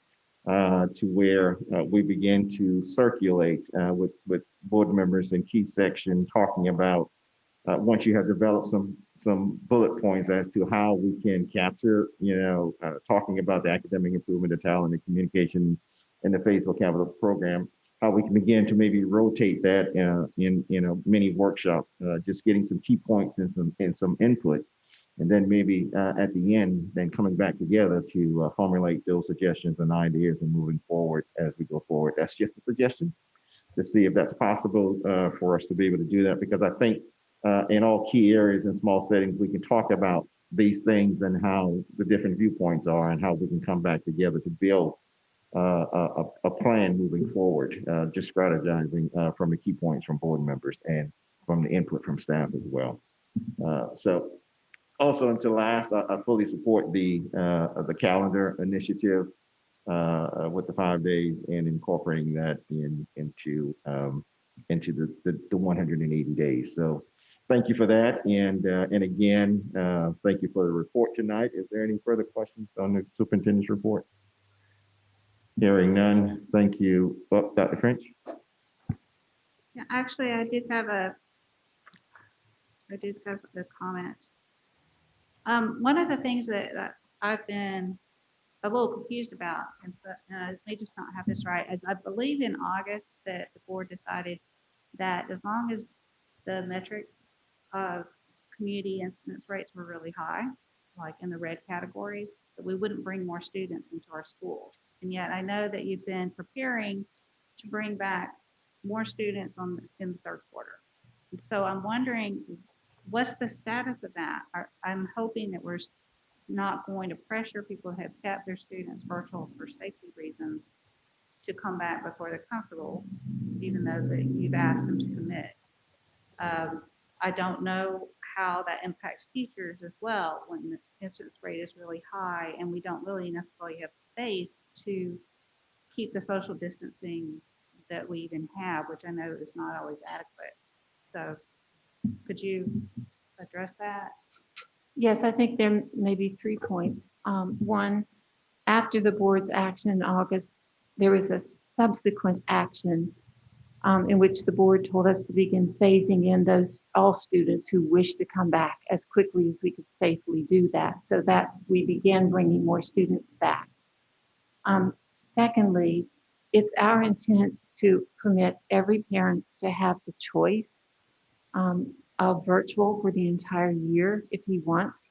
to where we begin to circulate with board members in key section talking about once you have developed some bullet points as to how we can capture, talking about the academic improvement, the talent and communication in the Fayetteville Capital Program, how we can begin to maybe rotate that in a mini workshop, just getting some key points and some input. And then maybe at the end, then coming back together to formulate those suggestions and ideas and moving forward as we go forward. That's just a suggestion to see if that's possible for us to be able to do that, because I think in all key areas and small settings, we can talk about these things and how the different viewpoints are and how we can come back together to build a plan moving forward, just strategizing from the key points from board members and from the input from staff as well. So also, until last, I fully support the calendar initiative with the 5 days and incorporating that into the 180 days. So thank you for that. And again, thank you for the report tonight. Is there any further questions on the superintendent's report? Hearing none, thank you. Oh, Dr. French? Yeah, actually, I did have a comment. One of the things that I've been a little confused about, and so I may just not have this right, is I believe in August that the board decided that as long as the metrics of community incidence rates were really high, like in the red categories, that we wouldn't bring more students into our schools. And yet I know that you've been preparing to bring back more students in the third quarter. And so I'm wondering, what's the status of that? I'm hoping that we're not going to pressure people who have kept their students virtual for safety reasons to come back before they're comfortable, even though that you've asked them to commit. I don't know how that impacts teachers as well when the incidence rate is really high and we don't really necessarily have space to keep the social distancing that we even have, which I know is not always adequate. So could you address that? Yes, I think there may be 3 points. One, after the board's action in August, there was a subsequent action in which the board told us to begin phasing in all students who wish to come back as quickly as we could safely do that. So we began bringing more students back. Secondly, it's our intent to permit every parent to have the choice of virtual for the entire year if he wants.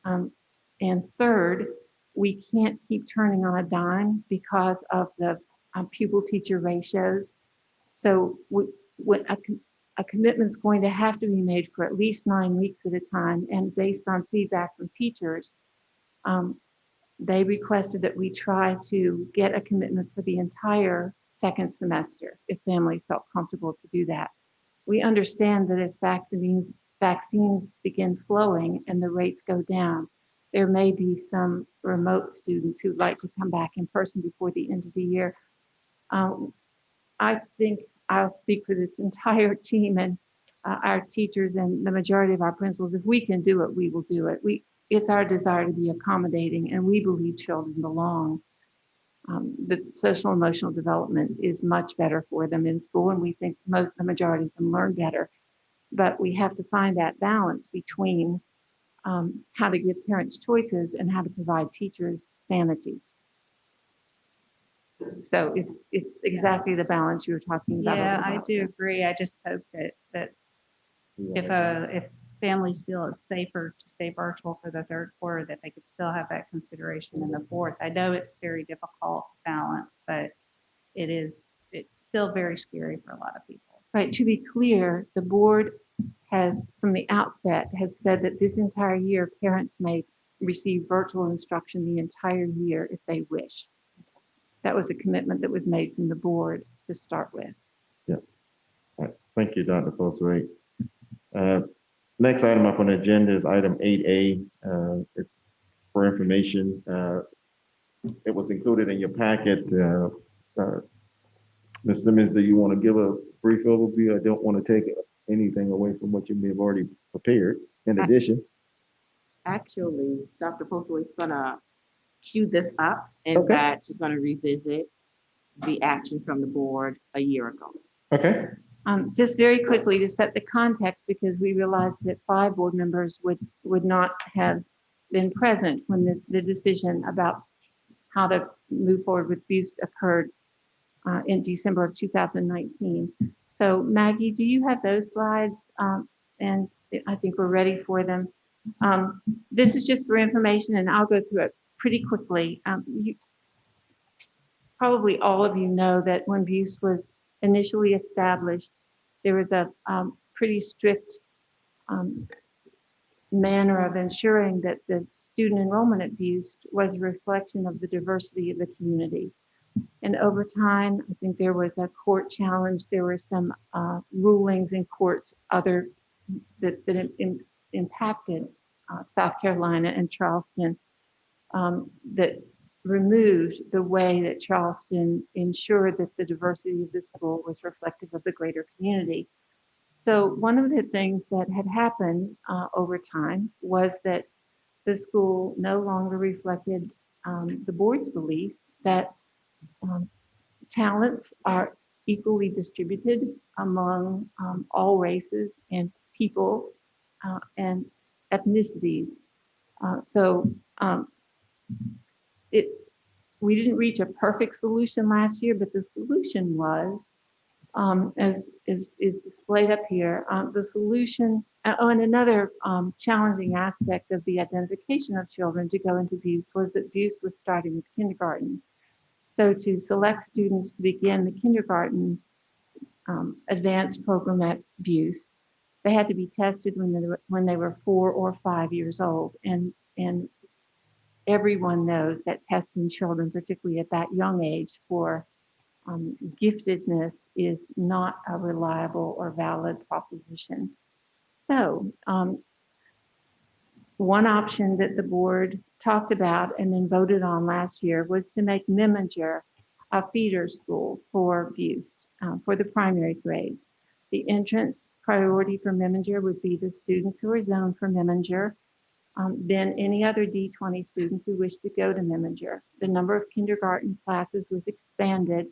And third, we can't keep turning on a dime because of the pupil-teacher ratios. So when a commitment's going to have to be made for at least 9 weeks at a time, and based on feedback from teachers, they requested that we try to get a commitment for the entire second semester if families felt comfortable to do that. We understand that if vaccines begin flowing and the rates go down, there may be some remote students who'd like to come back in person before the end of the year. I think I'll speak for this entire team and our teachers and the majority of our principals. If we can do it, we will do it. It's our desire to be accommodating, and we believe children belong. The social emotional development is much better for them in school, and we think the majority of them learn better. But we have to find that balance between how to give parents choices and how to provide teachers sanity. So it's exactly the balance you were talking about. Yeah, I do agree. I just hope that if families feel it's safer to stay virtual for the third quarter, that they could still have that consideration in the fourth. I know it's very difficult balance, but it's still very scary for a lot of people. Right. To be clear, the board has, from the outset, has said that this entire year, parents may receive virtual instruction the entire year if they wish. That was a commitment that was made from the board to start with. Yeah. All right. Thank you, Dr. Postlewaite. Next item up on the agenda is item 8A. It's for information. It was included in your packet. Ms. Simmons, do you want to give a brief overview? I don't want to take anything away from what you may have already prepared. In addition, actually, Dr. Postlewaite's gonna cue this up, and that she's gonna revisit the action from the board a year ago. Okay. Just very quickly to set the context, because we realized that 5 board members would not have been present when the decision about how to move forward with BOOST occurred in December of 2019. So Maggie, do you have those slides? And I think we're ready for them. This is just for information, and I'll go through it pretty quickly. Probably all of you know that when BOOST was initially established, there was a pretty strict manner of ensuring that the student enrollment at BOOST was a reflection of the diversity of the community. And over time, I think there was a court challenge. There were some rulings in courts that impacted South Carolina and Charleston that removed the way that Charleston ensured that the diversity of the school was reflective of the greater community. So one of the things that had happened over time was that the school no longer reflected the board's belief that talents are equally distributed among all races and people and ethnicities. We didn't reach a perfect solution last year, but the solution was, as is displayed up here, the solution, and another challenging aspect of the identification of children to go into BOOST was that BOOST was starting with kindergarten. So to select students to begin the kindergarten advanced program at Butte. They had to be tested when they were 4 or 5 years old. And everyone knows that testing children, particularly at that young age, for giftedness is not a reliable or valid proposition. So one option that the board talked about and then voted on last year was to make Memminger a feeder school for Butte, for the primary grades. The entrance priority for Memminger would be the students who are zoned for Memminger, then any other D20 students who wish to go to Memminger. The number of kindergarten classes was expanded.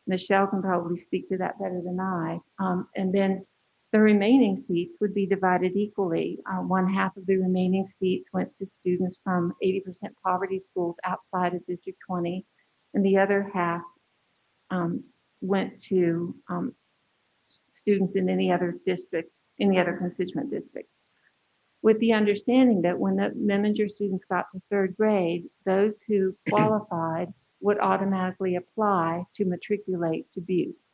Michelle can probably speak to that better than I. And then the remaining seats would be divided equally. 1/2 of the remaining seats went to students from 80% poverty schools outside of District 20, and the other half went to students in any other district, any other constituent district, with the understanding that when the Memminger students got to 3rd grade, those who qualified would automatically apply to matriculate to Butte.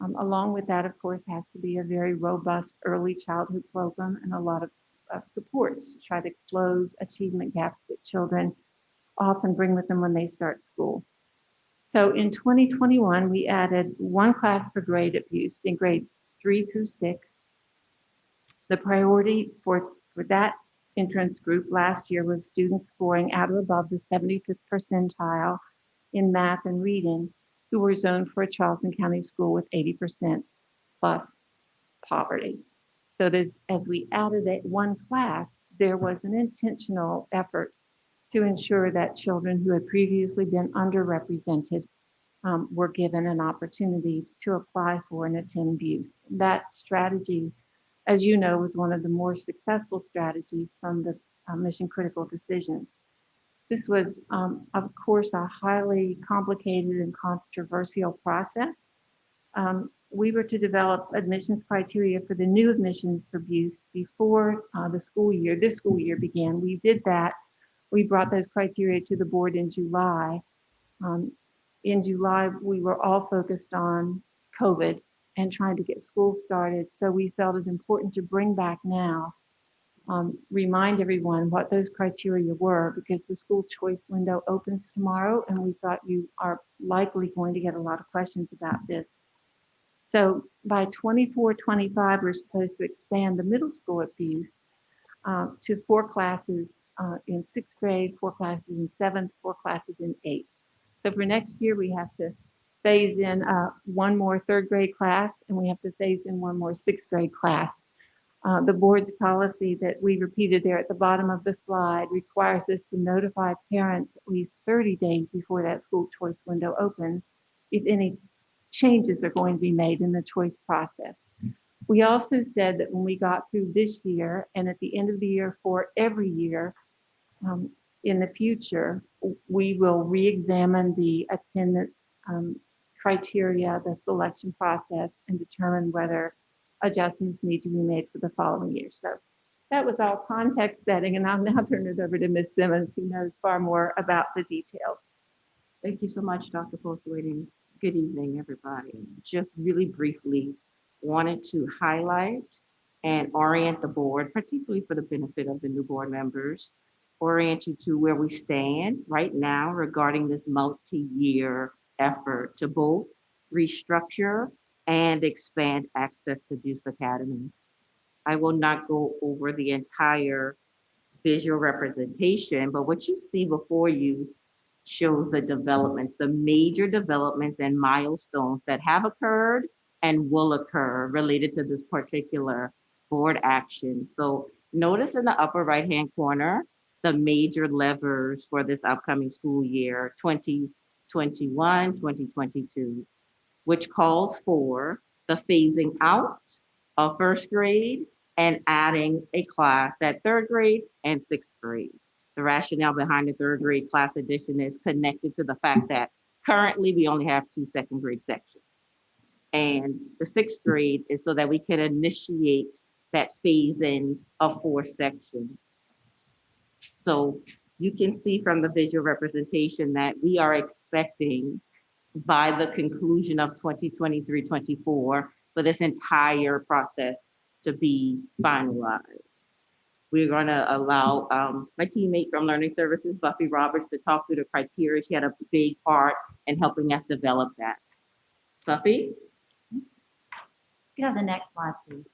Along with that, of course, has to be a very robust early childhood program and a lot of supports to try to close achievement gaps that children often bring with them when they start school. So in 2021, we added 1 class per grade at Butte in grades 3 through 6. The priority for that entrance group last year was students scoring at or above the 75th percentile in math and reading, who were zoned for a Charleston County school with 80% plus poverty. So as we added that 1 class, there was an intentional effort to ensure that children who had previously been underrepresented were given an opportunity to apply for and attend Butte. That strategy, as you know, was one of the more successful strategies from the mission critical decisions. This was, of course, a highly complicated and controversial process. We were to develop admissions criteria for the new admissions for Butte before this school year began. We did that. We brought those criteria to the board in July. In July, we were all focused on COVID and trying to get school started. So we felt it important to bring back now, remind everyone what those criteria were, because the school choice window opens tomorrow, and we thought you are likely going to get a lot of questions about this. So by 24-25, we're supposed to expand the middle school at Butte to 4 classes in 6th grade, 4 classes in 7th, 4 classes in 8th. So for next year, we have to phase in 1 more 3rd grade class, and we have to phase in 1 more 6th grade class. The board's policy that we repeated there at the bottom of the slide requires us to notify parents at least 30 days before that school choice window opens if any changes are going to be made in the choice process. We also said that when we got through this year and at the end of the year for every year in the future, we will re-examine the attendance criteria, the selection process, and determine whether adjustments need to be made for the following year. So that was all context setting, and I'll now turn it over to Ms. Simmons, who knows far more about the details. Thank you so much, Dr. Postlewaite. Good evening, everybody. Just really briefly wanted to highlight and orient the board, particularly for the benefit of the new board members, orient you to where we stand right now regarding this multi-year effort to both restructure and expand access to Butte Academy. I will not go over the entire visual representation, but what you see before you shows the developments, the major developments and milestones that have occurred and will occur related to this particular board action. So notice in the upper right-hand corner, the major levers for this upcoming school year, 2021, 2022, which calls for the phasing out of 1st grade and adding a class at 3rd grade and 6th grade. The rationale behind the 3rd grade class addition is connected to the fact that currently we only have 2 2nd grade sections. And the 6th grade is so that we can initiate that phase in of 4 sections. So you can see from the visual representation that we are expecting by the conclusion of 2023-24 for this entire process to be finalized. We're going to allow my teammate from Learning Services, Buffy Roberts, to talk through the criteria. She had a big part in helping us develop that. Buffy? You have the next slide, please.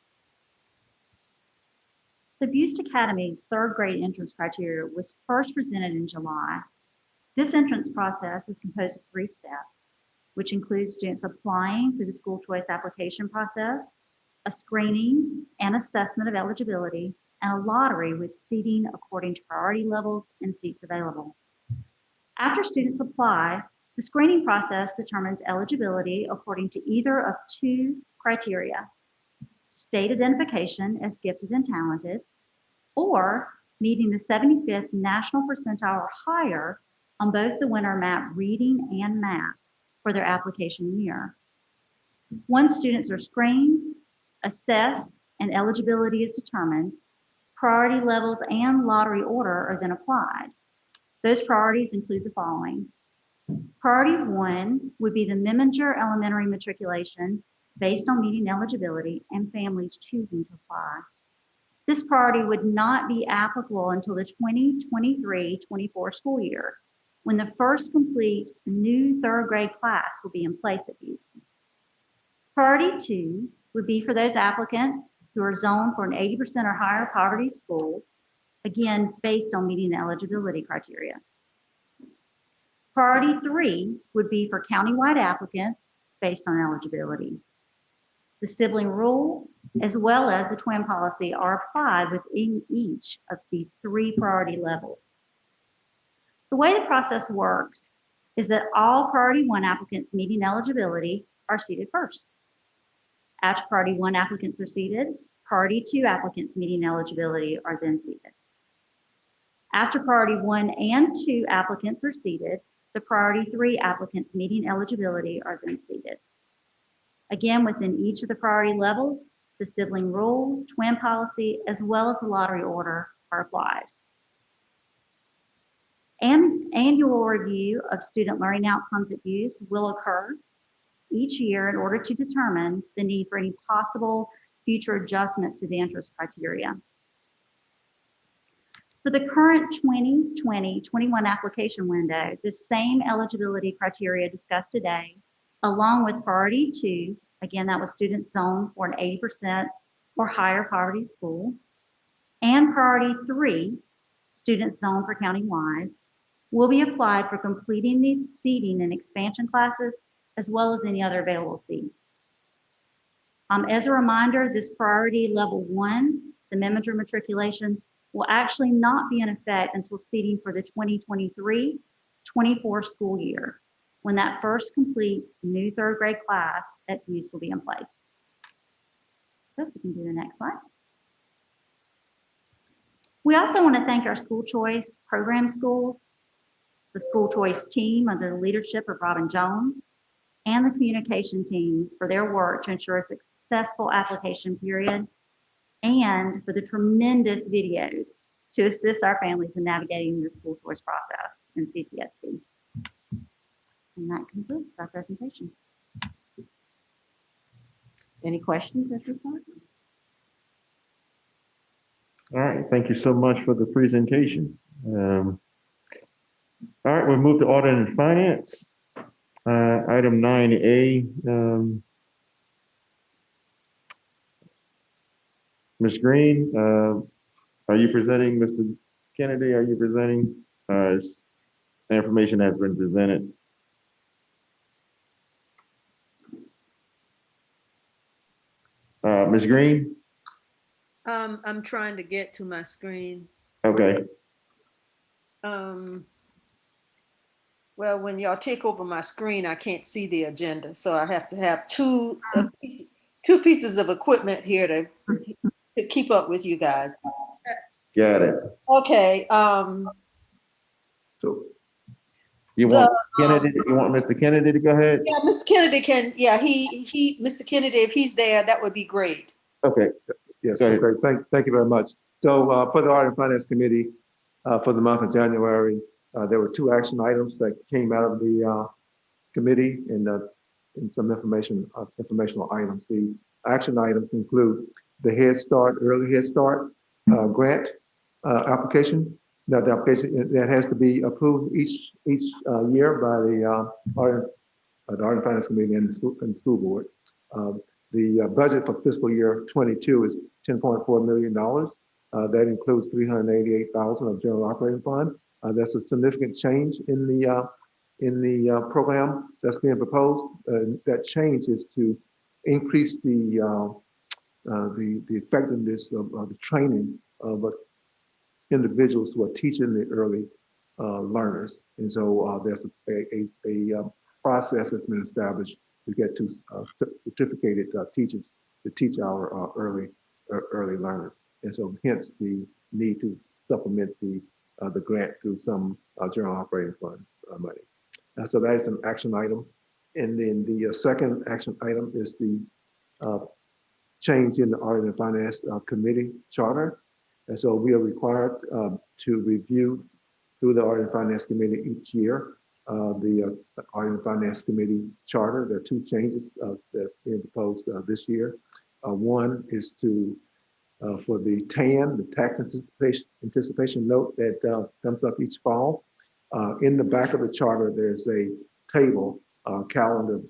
So Buist Academy's third grade entrance criteria was first presented in July. This entrance process is composed of 3 steps, which include students applying through the school choice application process, a screening and assessment of eligibility, and a lottery with seating according to priority levels and seats available. After students apply, the screening process determines eligibility according to either of 2 criteria: state identification as gifted and talented, or meeting the 75th national percentile or higher on both the winter MAP reading and math for their application year. Once students are screened, assessed, and eligibility is determined, priority levels and lottery order are then applied. Those priorities include the following. Priority 1 would be the Memminger Elementary matriculation based on meeting eligibility and families choosing to apply. This priority would not be applicable until the 2023-24 school year, when the first complete new third grade class will be in place at Buist. Priority 2 would be for those applicants who are zoned for an 80% or higher poverty school, again, based on meeting the eligibility criteria. Priority 3 would be for countywide applicants based on eligibility. The sibling rule, as well as the twin policy, are applied within each of these 3 priority levels. The way the process works is that all priority 1 applicants meeting eligibility are seated first. After priority 1 applicants are seated, priority 2 applicants meeting eligibility are then seated. After priority 1 and 2 applicants are seated, the priority 3 applicants meeting eligibility are then seated. Again, within each of the priority levels, the sibling rule, twin policy, as well as the lottery order are applied. An annual review of student learning outcomes at Buist will occur each year in order to determine the need for any possible future adjustments to the entrance criteria. For the current 2020-21 application window, the same eligibility criteria discussed today, along with priority 2, again, that was students zoned for an 80% or higher poverty school, and priority 3, students zoned for countywide, will be applied for completing the seating and expansion classes, as well as any other available seats. As a reminder, this priority level 1, the Memminger matriculation, will actually not be in effect until seating for the 2023-24 school year, when that first complete new third grade class at Buist will be in place. So if we can do the next slide. We also want to thank our school choice program schools, the school choice team under the leadership of Robin Jones, and the communication team for their work to ensure a successful application period, and for the tremendous videos to assist our families in navigating the school choice process in CCSD. And that concludes our presentation. Any questions at this time? All right, thank you so much for the presentation. All right, we'll move to audit and finance. Item 9A. Ms. Green, are you presenting? Mr. Kennedy, are you presenting? The information has been presented. Ms. Green? I'm trying to get to my screen. Okay. Well, when y'all take over my screen, I can't see the agenda, so I have to have two pieces of equipment here to keep up with you guys. Got it. Okay. So you want Kennedy? You want Mr. Kennedy to go ahead? Yeah, Mr. Kennedy can. Yeah, Mr. Kennedy, if he's there, that would be great. Okay. Yes. Okay. Thank you very much. So for the Audit and Finance Committee, for the month of January, there were 2 action items that came out of the committee and some informational items. The action items include the Head Start, Early Head Start grant application. Now, the application that has to be approved each year by the Art and Finance Committee and the school board. The budget for fiscal year 22 is $10.4 million. That includes $388,000 of general operating fund. That's a significant change in the program that's being proposed. That change is to increase the effectiveness of the training of individuals who are teaching the early learners. And so there's a process that's been established to get to certificated teachers to teach our early learners. And so hence the need to supplement the grant through some general operating fund money. So that is an action item. And then the second action item is the change in the Art and Finance Committee charter. And so we are required to review through the Art and Finance Committee each year the Art and Finance Committee charter. There are two changes that's being proposed this year. One is to for the TAN, the tax anticipation note that comes up each fall. In the back of the charter, there's a table, calendar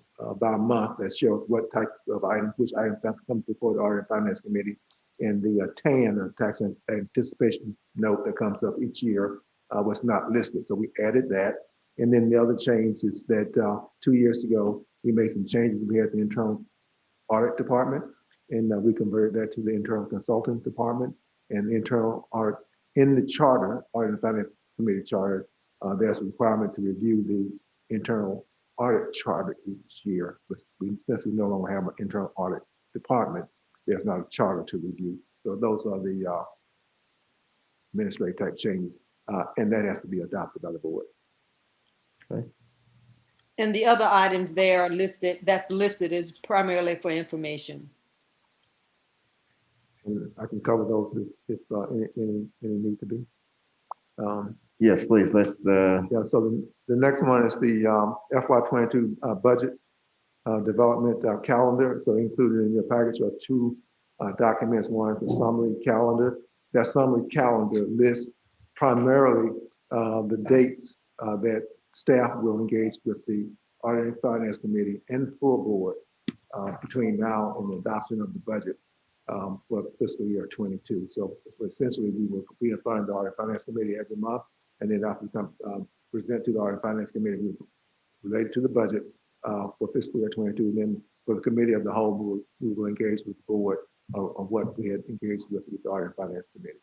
by month that shows what types of items, which items have to come before the Art and Finance Committee. And the TAN, or tax anticipation note that comes up each year, was not listed. So we added that. And then the other change is that 2 years ago, we made some changes. We had the internal audit department, and we converted that to the internal consultant department. And the internal audit in the charter, Art and Finance Committee charter, there's a requirement to review the internal audit charter each year. But since we no longer have an internal audit department, there's not a charter to review. So those are the administrative type changes, and that has to be adopted by the board. Okay. And the other items there are listed, that's listed is primarily for information. And I can cover those if any need to be. Yes, please. Let's. Yeah. So the next one is the FY22 budget development calendar. So included in your package are two documents. One is a summary calendar. That summary calendar lists primarily the dates that staff will engage with the Art and Finance Committee and full board between now and the adoption of the budget for fiscal year 22. So essentially, we will complete and fund the Art and Finance Committee every month, and then after we come present to the Art and Finance Committee related to the budget for fiscal year 22. And then for the committee of the whole, we will engage with the board of what we had engaged with the Art and Finance Committee.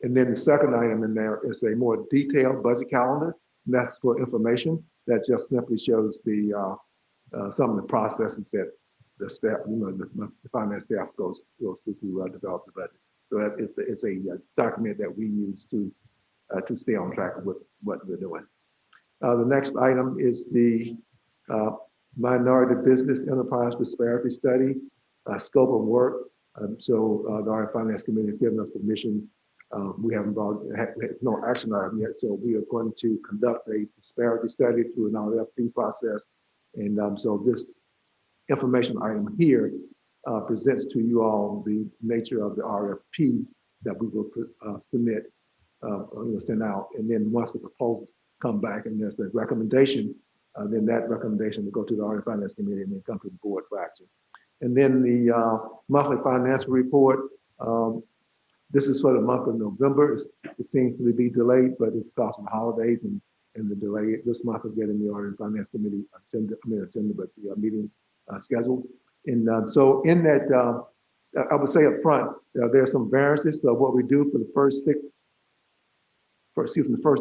And then the second item in there is a more detailed budget calendar. And that's for information. That just simply shows the some of the processes that the staff, the finance staff goes through to develop the budget. So that it's a document that we use to stay on track with what we're doing. The next item is the Minority Business Enterprise Disparity Study, scope of work. So the Art and Finance Committee has given us permission. We haven't had no action item yet, so we are going to conduct a disparity study through an RFP process. And so this information item here presents to you all the nature of the RFP that we will submit, send out. And then once the proposals come back and there's a recommendation, then that recommendation will go to the Art and Finance Committee and then come to the board for action. And then the monthly financial report. This is for the month of November. It seems to be delayed, but it's because of the holidays and the delay this month of getting the Art and Finance Committee meeting scheduled. And so in that, I would say up front, there's some variances of what we do for the first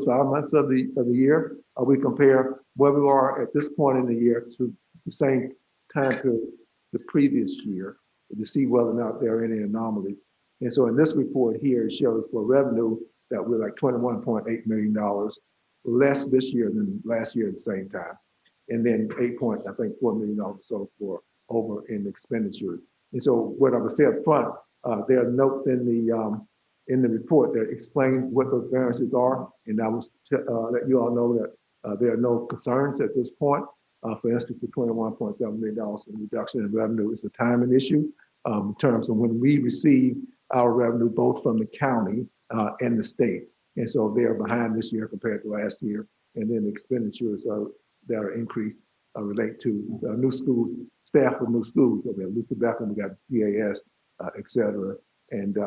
5 months of the year. We compare where we are at this point in the year to the same time period the previous year to see whether or not there are any anomalies. And so in this report here, it shows for revenue that we're like $21.8 million less this year than last year at the same time. And then $8.4 million or so for over in expenditures. And so what I would say up front, there are notes in the report that explain what those variances are. And I will let you all know that There are no concerns at this point. For instance, the $21.7 million in reduction in revenue is a timing issue in terms of when we receive our revenue, both from the county and the state. And so they are behind this year compared to last year. And then the expenditures that are increased relate to new school, staff for new schools. So we have Luther Beckham, we got the CAS, et cetera. And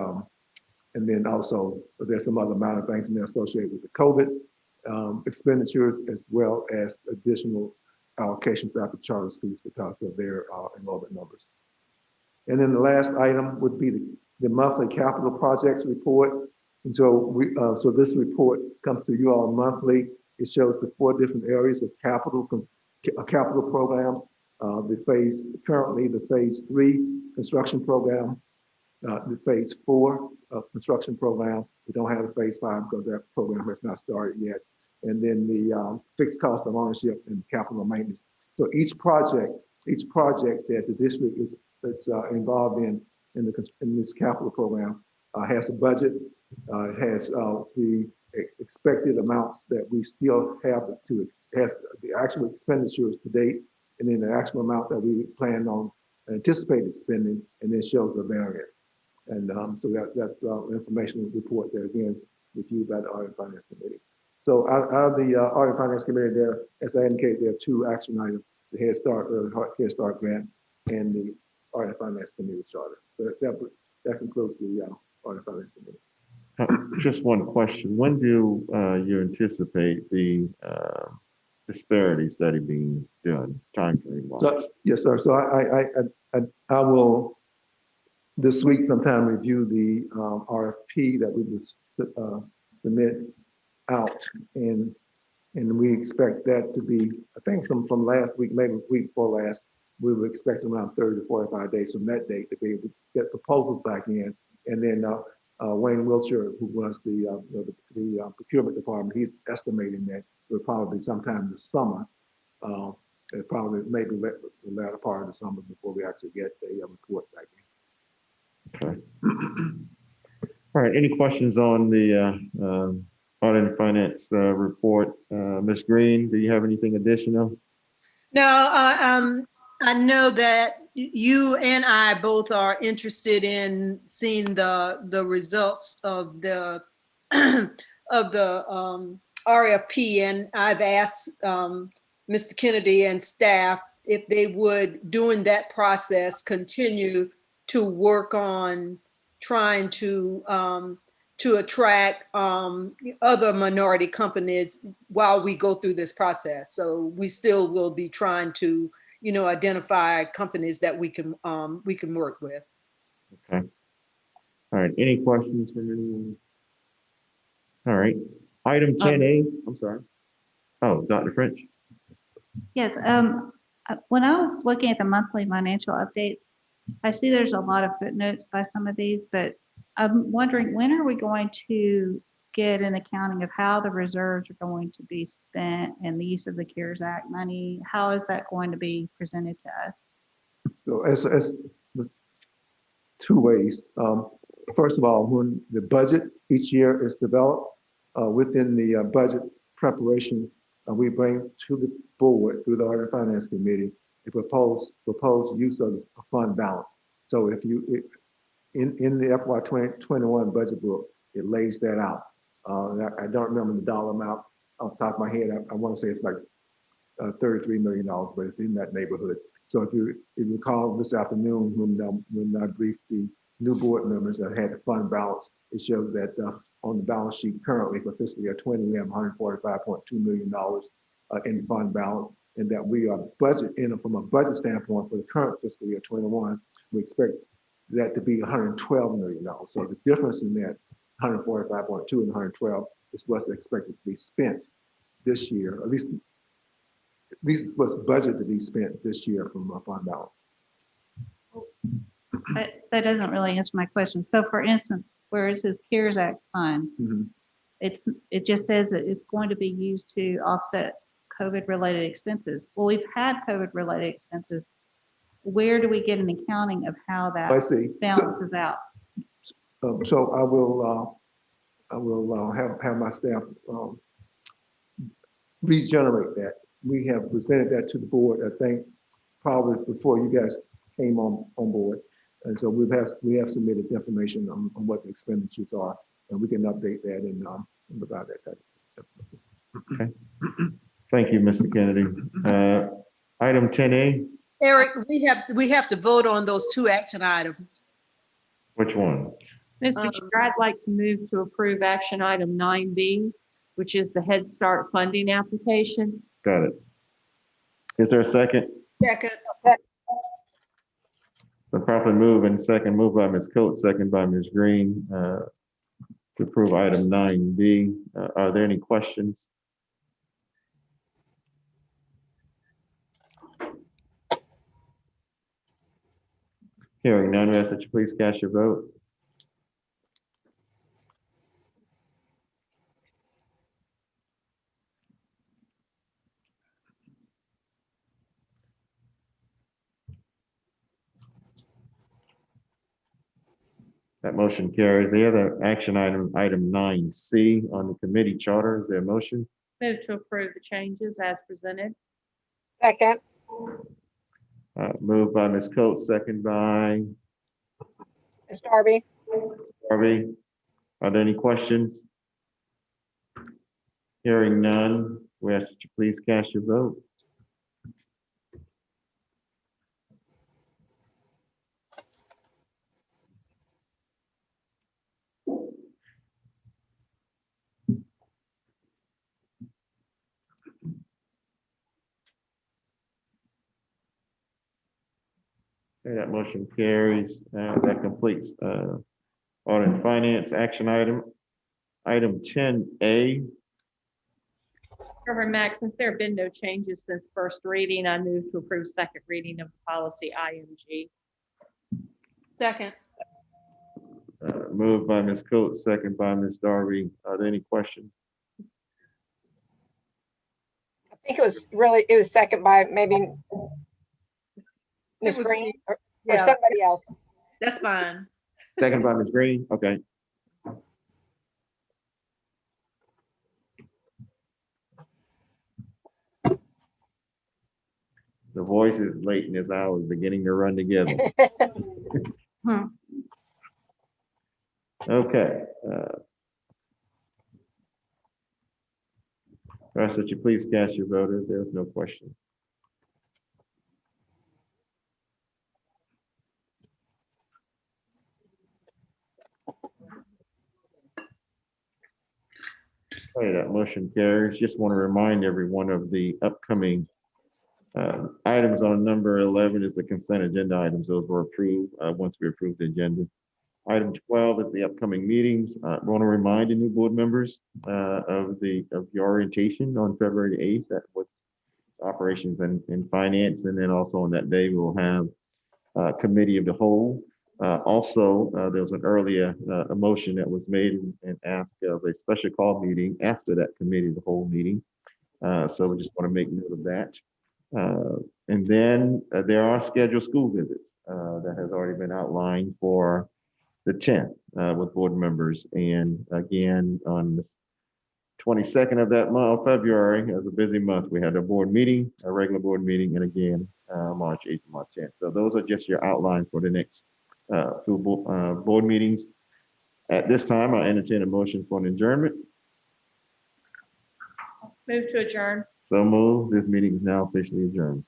then also there's some other minor things in there associated with the COVID expenditures, as well as additional allocations out to charter schools because of their enrollment numbers. And then the last item would be the monthly capital projects report. And so so this report comes to you all monthly. It shows the 4 different areas of capital programs. Currently the phase 3 construction program, the phase 4 construction program. We don't have a phase 5 because that program has not started yet. And then the fixed cost of ownership and capital maintenance. So each project that the district is involved in this capital program has a budget. It has the expected amounts that we still have has the actual expenditures to date, and then the actual amount that we plan on anticipated spending, and then shows the variance. And so that's information report that again is reviewed by the Audit and Finance Committee. So out of the Audit and Finance Committee, there, as I indicated, there are 2 action items: the Head Start grant and the Audit and Finance Committee charter. So that concludes the Audit and Finance Committee. Just one question. When do you anticipate the disparity study being done, timeframe wise? So, yes, sir. So I will this week sometime review the RFP that we will submit out, and we expect that to be, I think from last week, maybe the week before last, we would expect around 30 to 45 days from that date to be able to get proposals back in, and then Wayne Wiltshire, who runs the procurement department, he's estimating that it'll probably be sometime this summer. It probably maybe the latter part of the summer before we actually get a report back in. Okay. All right. Any questions on the Audit and Finance report? Ms. Green, do you have anything additional? No, I know that you and I both are interested in seeing the results of the RFP, and I've asked Mr. Kennedy and staff if they would, during that process, continue to work on trying to attract other minority companies while we go through this process. So we still will be trying to, identify companies that we can work with. Okay. All right. Any questions from anyone? All right. Item 10A. I'm sorry. Oh, Dr. French. Yes. When I was looking at the monthly financial updates, I see there's a lot of footnotes by some of these, but I'm wondering, when are we going to get an accounting of how the reserves are going to be spent and the use of the CARES Act money? How is that going to be presented to us? So as the 2 ways. First of all, when the budget each year is developed, within the budget preparation, we bring to the board through the Audit and Finance Committee a proposed use of a fund balance. So if in the FY 2021 budget book, it lays that out. I don't remember the dollar amount off the top of my head. I want to say it's like $33 million, but it's in that neighborhood. So if you recall this afternoon when I briefed the new board members that had the fund balance, it shows that on the balance sheet currently for fiscal year 20, we have $145.2 million in fund balance, and that we are from a budget standpoint for the current fiscal year 21, we expect that to be $112 million. So the difference in that 145.2 and 112 is what's expected to be spent this year, at least what's budgeted to be spent this year from our fund balance. That doesn't really answer my question. So for instance, where it says CARES Act funds, it just says that it's going to be used to offset COVID-related expenses. Well, we've had COVID-related expenses. Where do we get an accounting of how that balances out? So I will have my staff regenerate that. We have presented that to the board, I think, probably before you guys came on board. And so we have submitted information on what the expenditures are, and we can update that and about that. Okay. Thank you, Mr. Kennedy. Item 10A, Eric, we have to vote on those two action items. which one? Mr. Chair, I'd like to move to approve action item 9B, which is the Head Start funding application. Got it. Is there a second? Second. The proper move and second move by Ms. Coates, second by Ms. Green, to approve item 9B. Are there any questions? Hearing none, we ask that you please cast your vote. That motion carries. The other action item, item 9C on the committee charter, is there a motion? Move to approve the changes as presented. Second. Moved by Ms. Coates, second by Ms. Darby. Harvey. Are there any questions? Hearing none, we ask that you please cast your vote. Okay, that motion carries. That completes audit and finance action item. Item 10A, Reverend Mack, since there have been no changes since first reading, I move to approve second reading of policy IMG. Second. moved by Ms. Coates, second by Ms. Darby. Are there any questions? I think it was second by maybe Ms. Green or yeah. somebody else. That's fine. Second by Ms. Green, okay. The voices late in this hour is beginning to run together. Okay. I ask that you please cast your vote if there's no question. Okay, that motion carries. Just want to remind everyone of the upcoming items on number 11 is the consent agenda items. Those were approved once we approved the agenda. Item 12 is the upcoming meetings. I want to remind the new board members of the orientation on February 8th. That was operations and finance, and then also on that day we'll have committee of the whole. Also, there was an earlier a motion that was made and asked of a special call meeting after that committee of the whole meeting. So we just want to make note of that. And then there are scheduled school visits that has already been outlined for the 10th with board members. And again, on the 22nd of that month, February, as a busy month, we had a board meeting, a regular board meeting, and again, March 8th and March 10th. So those are just your outline for the next two board meetings. At this time, I entertain a motion for an adjournment. Move to adjourn. So moved. This meeting is now officially adjourned.